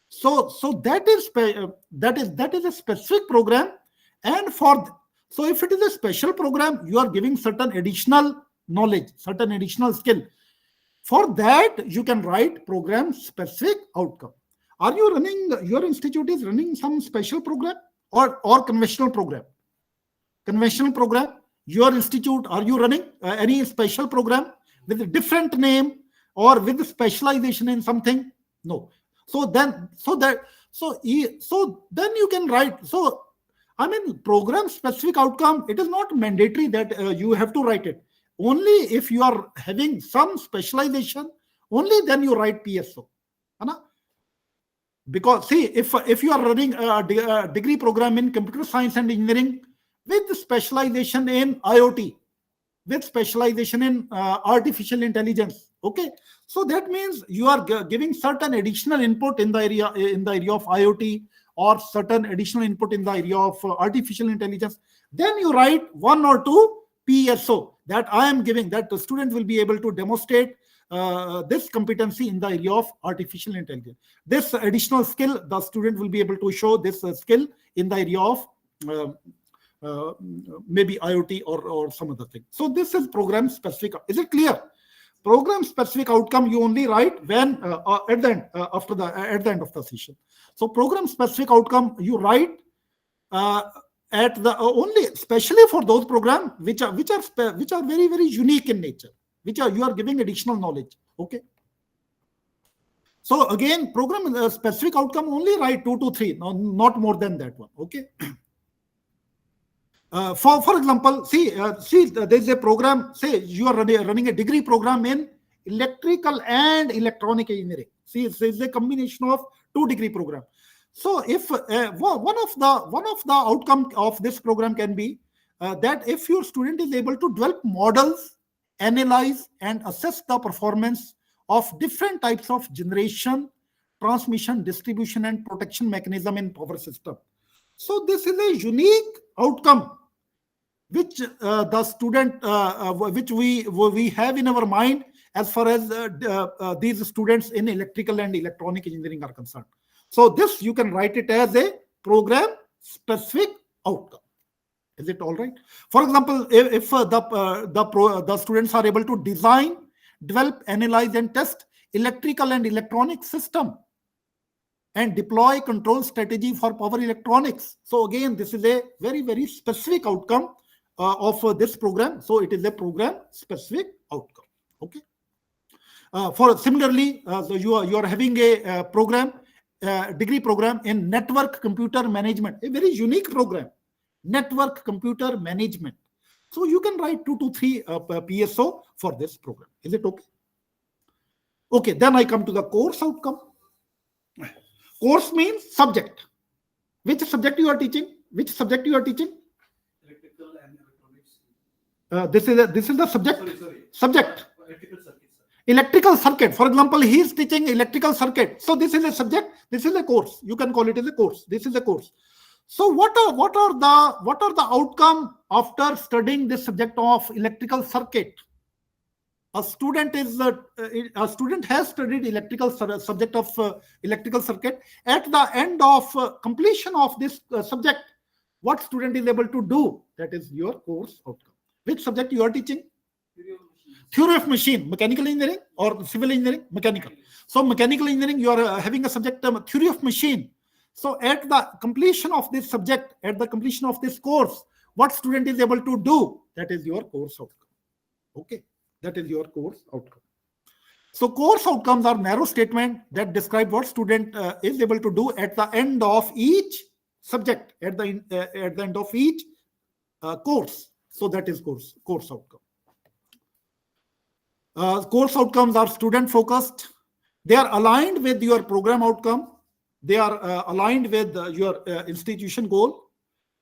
So that is a specific program, and so if it is a special program, you are giving certain additional knowledge, certain additional skill. For that, you can write program specific outcome. Are you running, your institute is running some special program or conventional program? Conventional program, your institute, are you running any special program with a different name or with specialization in something? No. So then you can write. So I mean, program specific outcome, it is not mandatory that you have to write it. Only if you are having some specialization, only then you write PSO. Because see, if you are running a degree program in computer science and engineering with specialization in IoT, with specialization in artificial intelligence, okay, so that means you are giving certain additional input in the area of IoT, or certain additional input in the area of artificial intelligence. Then you write 1 or 2 PSO that I am giving, that the student will be able to demonstrate this competency in the area of artificial intelligence. This additional skill, the student will be able to show this skill in the area of maybe IoT or some other thing. So this is program specific. Is it clear? Program specific outcome you only write when at the end of the session. So program specific outcome you write at the only, especially for those programs which are very, very unique in nature, you are giving additional knowledge. Okay. So again, program specific outcome only write 2 to 3, not more than that one. Okay. For example, see, there is a program. Say you are running a degree program in electrical and electronic engineering. See, it is a combination of 2 degree program. So if one of the outcome of this program can be that if your student is able to develop models, analyze and assess the performance of different types of generation, transmission, distribution, and protection mechanism in power system. So this is a unique outcome which the student, which we have in our mind as far as these students in electrical and electronic engineering are concerned. So this you can write it as a program specific outcome. Is it all right? For example, if the students are able to design, develop, analyze, and test electrical and electronic system and deploy control strategy for power electronics. So again, this is a very, very specific outcome of this program. So it is a program specific outcome. Okay. For similarly, so you are having a program, degree program in network computer management, a very unique program, network computer management. So you can write 2 to 3 PSO for this program. Is it okay? Okay, then I come to the course outcome. Course means subject. Which subject you are teaching? Which subject you are teaching? Electrical and electronics. This is the subject. Sorry. Subject. Electrical circuits. Electrical circuit. For example, he is teaching electrical circuit. So this is a subject. This is a course. You can call it as a course. This is a course. So what are the outcome after studying this subject of electrical circuit? A student has studied electrical subject of electrical circuit. At the end of completion of this subject, what student is able to do? That is your course outcome. Which subject you are teaching? Theory of machine, mechanical engineering or civil engineering? Mechanical. So mechanical engineering, you are having a subject theory of machine. So at the completion of this subject, at the completion of this course, what student is able to do? That is your course outcome. Okay, that is your course outcome. So course outcomes are narrow statement that describe what student is able to do at the end of each subject, at the end of each course. So that is course outcome. Course outcomes are student focused. They are aligned with your program outcome. They are aligned with your institution goal,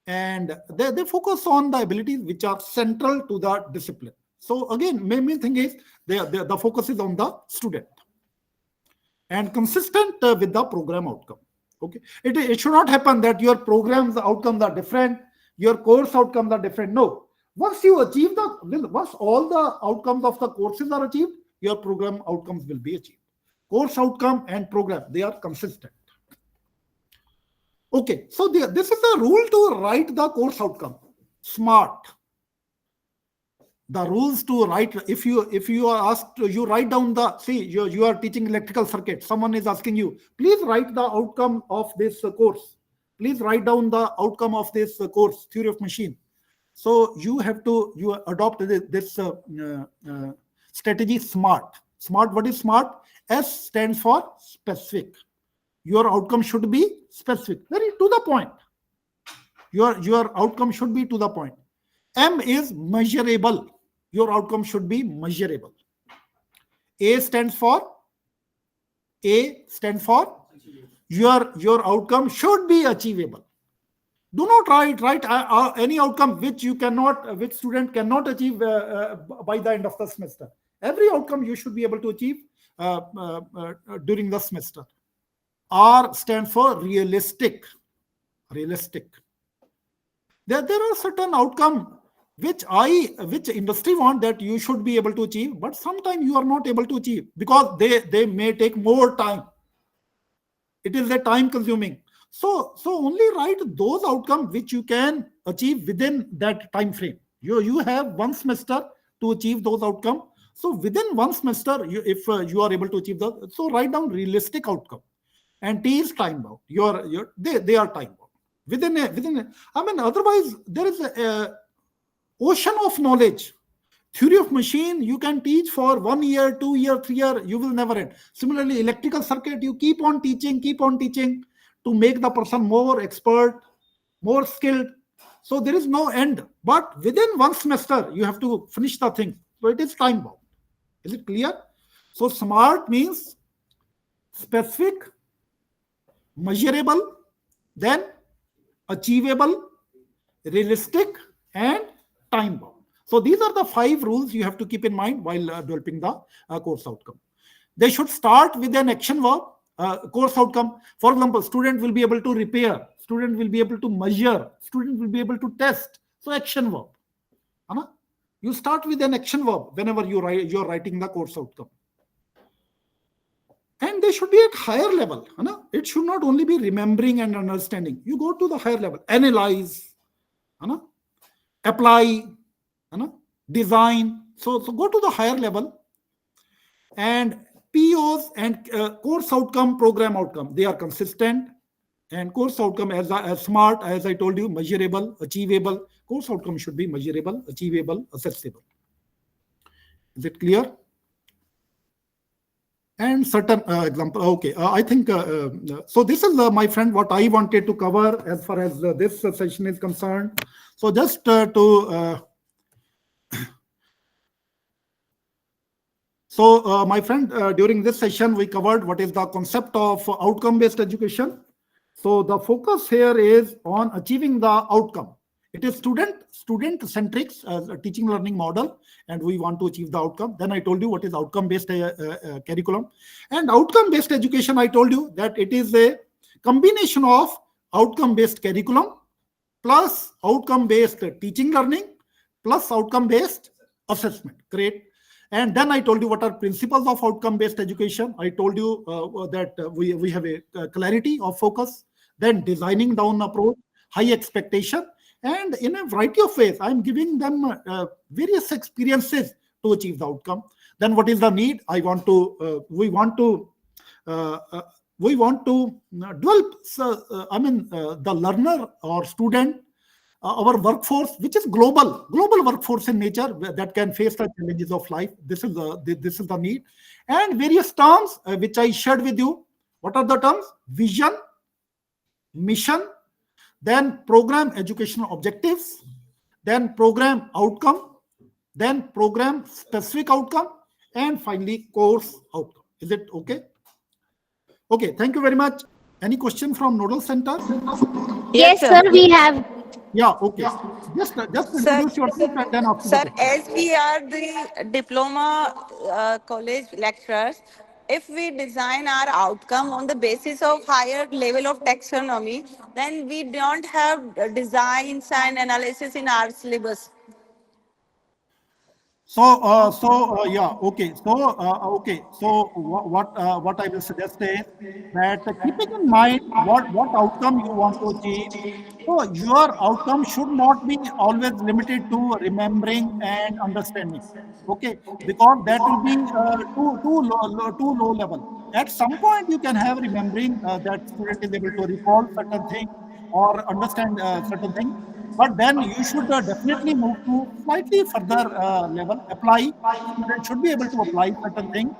and they focus on the abilities which are central to the discipline. So again, main thing is the focus is on the student and consistent with the program outcome. Okay, it should not happen that your program's outcomes are different, your course outcomes are different. No, once you achieve once all the outcomes of the courses are achieved, your program outcomes will be achieved. Course outcome and program, they are consistent. Okay, so this is the rule to write the course outcome. SMART. The rules to write, if you are asked, you write down you are teaching electrical circuit. Someone is asking you, please write the outcome of this course. Please write down the outcome of this course, theory of machine. So you adopt this strategy SMART. SMART, what is SMART? S stands for specific. Your outcome should be specific, very to the point. Your outcome should be to the point. M is measurable. Your outcome should be measurable. A stands for your outcome should be achievable. Do not write any outcome which student cannot achieve by the end of the semester. Every outcome you should be able to achieve during the semester. R stands for realistic. Realistic. There are certain outcomes which industry want that you should be able to achieve, but sometimes you are not able to achieve because they may take more time. It is a time consuming. So only write those outcomes which you can achieve within that time frame. You have one semester to achieve those outcomes. So within one semester, if you are able to achieve so write down realistic outcome. And T is time bound. They are time bound. Within otherwise there is a ocean of knowledge. Theory of machine you can teach for 1 year, 2 year, 3 year, you will never end. Similarly, electrical circuit, you keep on teaching to make the person more expert, more skilled. So there is no end. But within one semester, you have to finish the thing. So it is time bound. Is it clear? So SMART means specific, measurable, then achievable, realistic, and time bound. So these are the 5 rules you have to keep in mind while developing the course outcome. They should start with an action verb. course outcome. For example, student will be able to repair, student will be able to measure, student will be able to test. So action verb. है ना? You start with an action verb whenever you're writing the course outcome. And they should be at higher level. है ना? It should not only be remembering and understanding. You go to the higher level. Analyze, है ना? Apply, है ना? Design. So go to the higher level. And POs and course outcome, program outcome, they are consistent. And course outcome as smart, as I told you, measurable, achievable. Course outcome should be measurable, achievable, accessible. Is it clear? And certain example. Okay, I think so. This is my friend what I wanted to cover as far as this session is concerned. So just So, my friend, during this session, we covered what is the concept of outcome-based education. So, the focus here is on achieving the outcome. It is student-centric teaching learning model, and we want to achieve the outcome. Then I told you what is outcome-based curriculum. And outcome-based education, I told you that it is a combination of outcome-based curriculum plus outcome-based teaching learning plus outcome-based assessment. Great. And then I told you what are principles of outcome-based education. I told you that we have a clarity of focus, then designing down approach, high expectation, and in a variety of ways, I'm giving them various experiences to achieve the outcome. Then what is the need? We want to develop, the learner or student, our workforce, which is global workforce in nature that can face the challenges of life. This is the need. And various terms which I shared with you. What are the terms? Vision, mission, then program educational objectives, then program outcome, then program specific outcome, and finally course outcome. Is it okay? Okay, thank you very much. Any question from Nodal Center? Yes, sir, we have. Yeah, okay. Just introduce yourself and then after Sir, that. as we are the diploma college lecturers, if we design our outcome on the basis of higher level of taxonomy, then we don't have designs and analysis in our syllabus. Yeah, okay. So what I will suggest is that keeping in mind what outcome you want to achieve. So your outcome should not be always limited to remembering and understanding. Okay, because that will be too low level. At some point, you can have remembering that student is able to recall certain things or understand certain things. But then you should definitely move to slightly further level. Apply. Student should be able to apply certain things.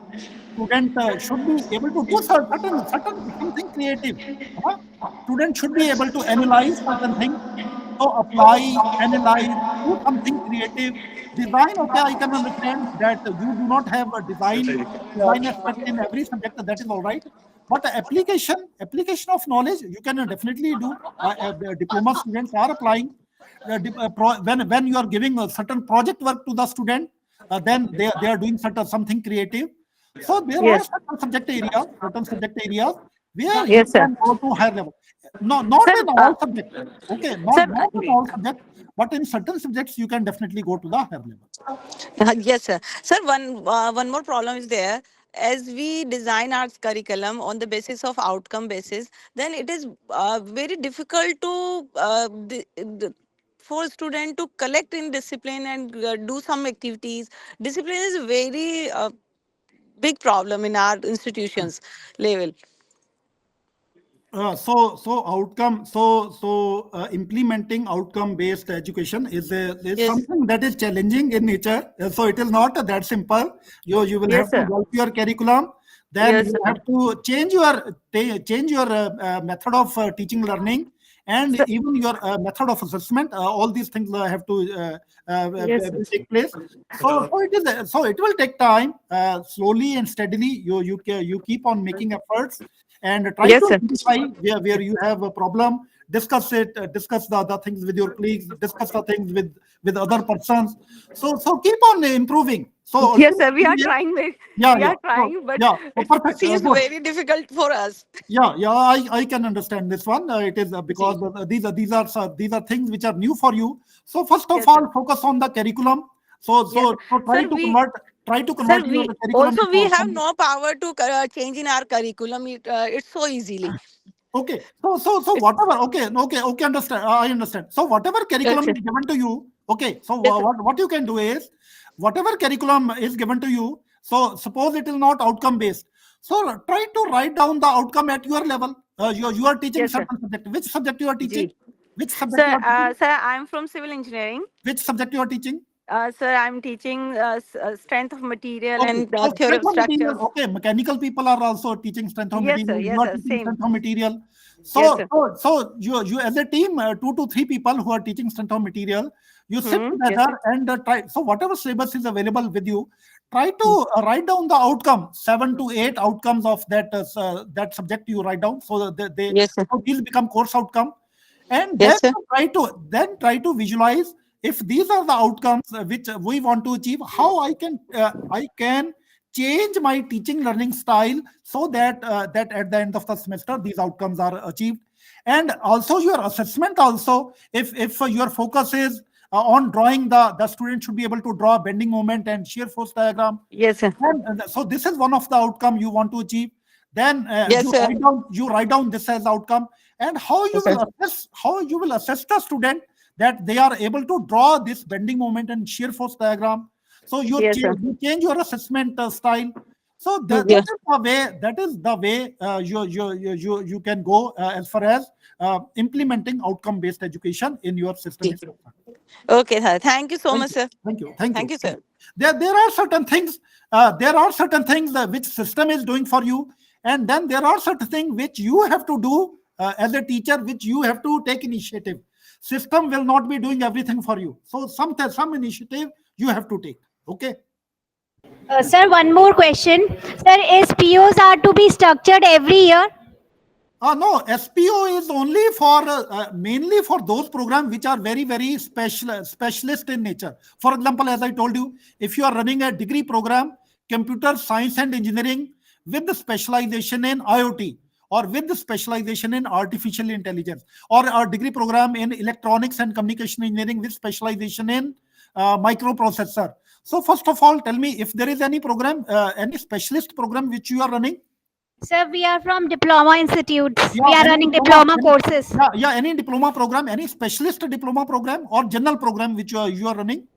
Student should be able to do certain something creative. Huh? Student should be able to analyze certain things. So apply, analyze, do something creative. Design. Okay, I can understand that you do not have a design aspect in every subject. That is all right. But the application of knowledge, you can definitely do. Diploma students are applying. When you are giving a certain project work to the student, then they are doing something creative. So there are certain subject areas where you Yes, sir. can go to higher level. No, not Sir, in all subjects. Okay, sir, not in all subjects, but in certain subjects you can definitely go to the higher level. Yes, sir. Sir, one more problem is there. As we design our curriculum on the basis of outcome basis, then it is very difficult to for student to collect in discipline and do some activities. Discipline is a very big problem in our institutions level. Implementing outcome-based education is Yes. something that is challenging in nature. So it is not that simple. You will Yes, have to sir. develop your curriculum. Then Yes, you sir. have to change your method of teaching learning, and Sir. even your method of assessment. All these things have to Yes, sir. take place. So it will take time. Slowly and steadily, you keep on making efforts and try Yes, to sir. identify where you have a problem. Discuss the other things with your colleagues. Discuss the things with other persons. So keep on improving. So Yes, sir. We are trying. yeah, We yeah. are trying, but Yeah, it perfect. seems Good. very difficult for us. Yeah, I can understand this one. It is because Ji. these are things which are new for you. So first of Yes, sir. all, focus on the curriculum. So Yes, so, sir. so Sir, try to sir, convert your curriculum we into have some. no power to change in our curriculum. It's so easily. Okay. So It's whatever. Okay. Understand. I understand. So whatever yes, curriculum sir. is given to you. Okay. So Yes, sir. what you can do is whatever curriculum is given to you. So suppose it is not outcome based. So try to write down the outcome at your level. You are teaching Yes, sir. certain subject. Which subject you are teaching? Ji. Which subject you Sir, are teaching? sir, I'm from civil engineering. Which subject you are teaching? Sir, I'm teaching strength of material Okay, and so theory strength of of material. structures. Okay, mechanical people are also teaching strength of Yes, sir. material. You Yes, are sir. teaching Same. strength of material. Yes, So, sir. you as a team, 2 to 3 people who are teaching strength of material, you sit Yes, together sir. and try. So, whatever syllabus is available with you, try to write down the outcome, 7 to 8 outcomes of that subject you write down. So that Yes, sir. so these become course outcome, and Yes, sir. try to visualize if these are the outcomes which we want to achieve, how I can change my teaching learning style so that at the end of the semester these outcomes are achieved. And also your assessment also, if your focus is on drawing, the student should be able to draw bending moment and shear force diagram. Yes, sir. And so this is one of the outcome you want to achieve. Then Yes, sir. you write down this as outcome, and Yes, sir. how you will assess the student that they are able to draw this bending moment and shear force diagram. So Yes, sir. you change your assessment style. So Yes. that is the way you can go as far as implementing outcome based education in your system Ji. is concerned. Okay, sir. Thank you so Thank much, you. sir. Thank you. Thank Thank you. you, sir. There are certain things. There are certain things which system is doing for you, and then there are certain things which you have to do as a teacher, which you have to take initiative. System will not be doing everything for you. So some initiative you have to take. Okay. Sir, one more question. Sir, is POs are to be structured every year? No, SPO is only for mainly for those programs which are very specialist in nature. For example, as I told you, if you are running a degree program, computer science and engineering with the specialization in IoT, or with the specialization in artificial intelligence, or a degree program in electronics and communication engineering with specialization in microprocessor. So first of all, tell me if there is any program, any specialist program which you are running. Sir, we are from diploma institutes. We Yeah, are running diploma courses. any diploma program, any specialist diploma program or general program which you are running.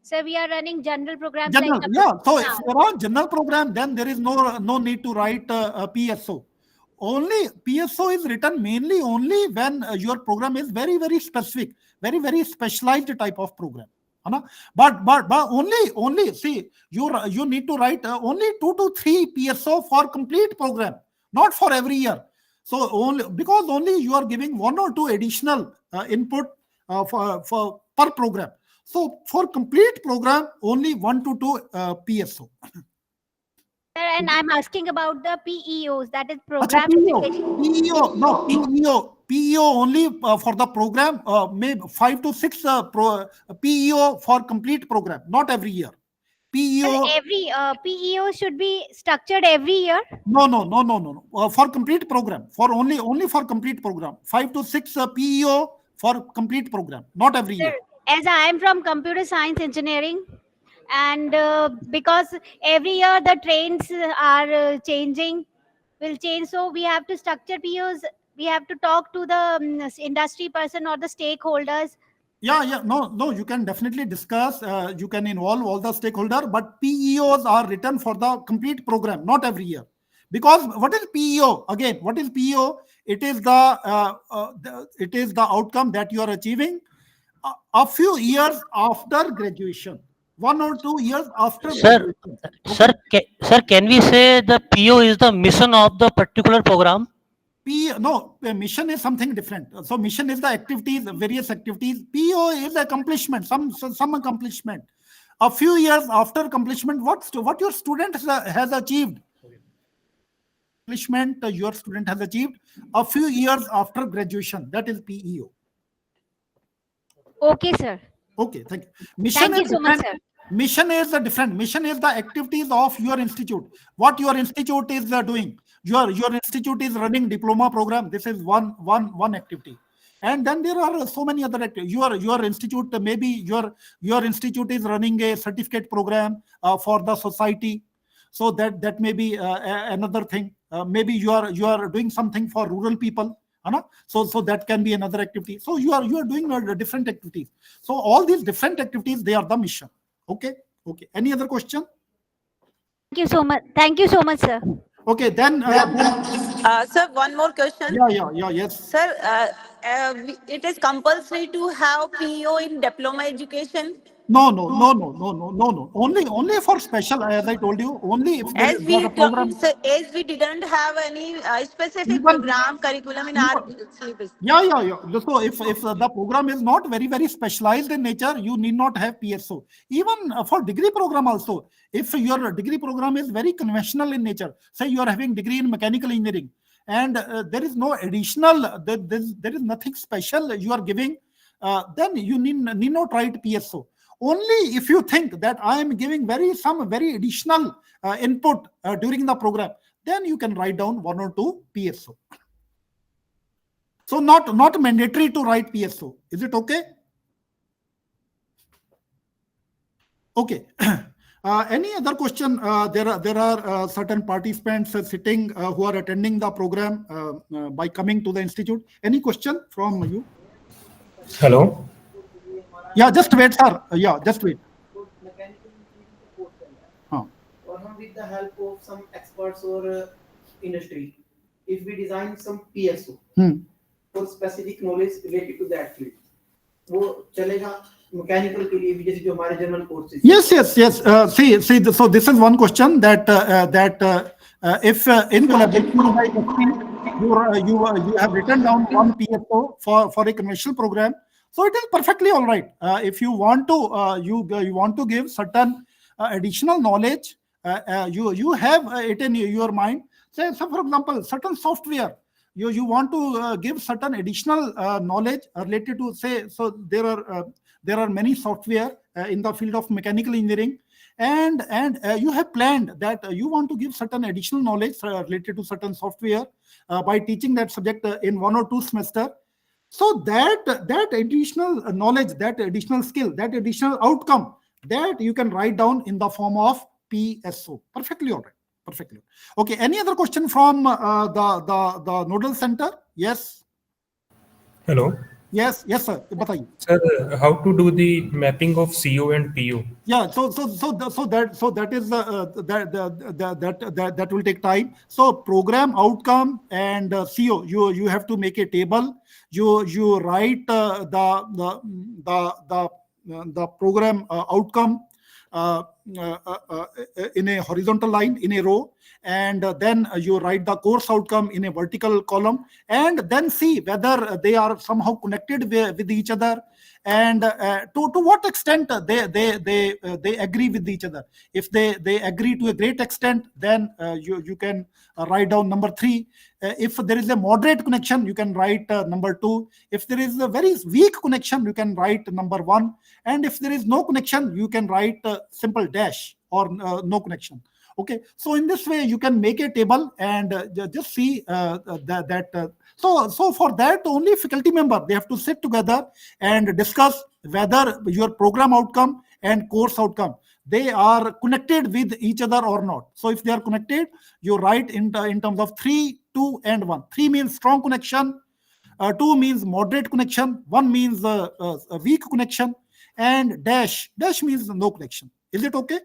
Sir, we are running general programs like General, yeah. So if now. you're on general program, then there is no need to write a PSO. Only PSO is written mainly only when your program is very specific, very specialized type of program. है ना? But only see, you need to write only 2 to 3 PSO for complete program, not for every year. So only because only you are giving 1 or 2 additional input for per program. So for complete program, only 1 to 2 PSO. Sir, and I'm asking about the PEOs, that is Acha, program PEO, application. PEO, no, PEO only for the program, maybe 5 to 6 PEO for complete program, not every year. Sir, PEO, every PEO should be structured every year. no. For complete program, for only for complete program, 5 to 6 PEO for complete program, not every Sir, year. as I am from computer science engineering, and because every year the trends are changing, will change, so we have to structure POs. We have to talk to the industry person or the stakeholders. Yeah. No. You can definitely discuss. You can involve all the stakeholder, but PEOs are written for the complete program, not every year. Because what is PEO? Again, what is PEO? It is the outcome that you are achieving a few years after graduation, 1 or 2 years after Sir, graduation. sir, Okay. sir, can we say the PO is the mission of the particular program? No, mission is something different. So mission is the activities, various activities. PO is accomplishment, some accomplishment. A few years after accomplishment, what your student has achieved. Accomplishment your student has achieved a few years after graduation. That is PEO. Okay, sir. Okay, thank you. Mission Thank is you so much, different. sir. Mission is different. Mission is the activities of your institute. What your institute is doing. Your institute is running diploma program. This is one activity. And then there are so many other activities. Your institute, maybe your institute is running a certificate program for the society. So that may be another thing. Maybe you are doing something for rural people. So that can be another activity. So you are doing different activities. So all these different activities, they are the mission. Okay. Any other question? Thank you so much. Thank you so much, sir. Okay, then. Sir, one more question. Yes. Sir, it is compulsory to have PO in diploma education. No. Only for special, as I told you. Only if there As is we the program. sir, as we didn't have any specific Even- program curriculum in our syllabus. Yeah. So if the program is not very specialized in nature, you need not have PSO. Even for degree program also, if your degree program is very conventional in nature, say you are having degree in mechanical engineering, and there is no additional, there is nothing special you are giving, then you need not write PSO. Only if you think that I am giving some very additional input during the program, then you can write down 1 or 2 PSO. So not mandatory to write PSO. Is it okay? Okay. Any other question? There are certain participants sitting who are attending the program by coming to the institute. Any question from you? Hello. Yeah, just wait, sir. Yeah, just wait. Mechanical engineering support center. हाँ. और हम with the help of some experts or industry, if we design some PSO for specific knowledge related to that field, वो चलेगा mechanical के लिए भी जैसे जो हमारे general courses. Yes. See. So this is one question that if in collaboration by you have written down one PSO for a commercial program, so it is perfectly all right. If you want to you want to give certain additional knowledge, you have it in your mind. Say, so for example, certain software. You want to give certain additional knowledge related to, say, so there are many software in the field of mechanical engineering, and you have planned that you want to give certain additional knowledge related to certain software by teaching that subject in 1 or 2 semester. So that additional knowledge, that additional skill, that additional outcome, that you can write down in the form of PSO. Perfectly all right. Perfectly. Okay. Any other question from the nodal center? Yes. Hello. Yes, sir. बताइए. Sir, how to do the mapping of CO and PO? Yeah. So that is that will take time. So program outcome and CO, you have to make a table. You write the program outcome in a horizontal line, in a row, and then you write the course outcome in a vertical column, and then see whether they are somehow connected with each other, and to what extent they agree with each other. If they agree to a great extent, then you can write down number 3. If there is a moderate connection, you can write number 2. If there is a very weak connection, you can write number 1. And if there is no connection, you can write simple dash or no connection. Okay, so in this way you can make a table and just see so for that, only faculty member, they have to sit together and discuss whether your program outcome and course outcome, they are connected with each other or not. So if they are connected, you write in terms of 3, 2 and 1. 3 means strong connection, 2 means moderate connection, 1 means a weak connection, and dash means no connection. Is it okay?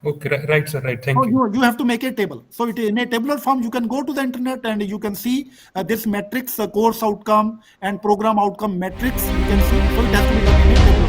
Okay, right, sir. Right. Thank you. You have to make a table. So in a tabular form, you can go to the internet and you can see this matrix, course outcome and program outcome matrix. You can see. So it has to be done in a tabular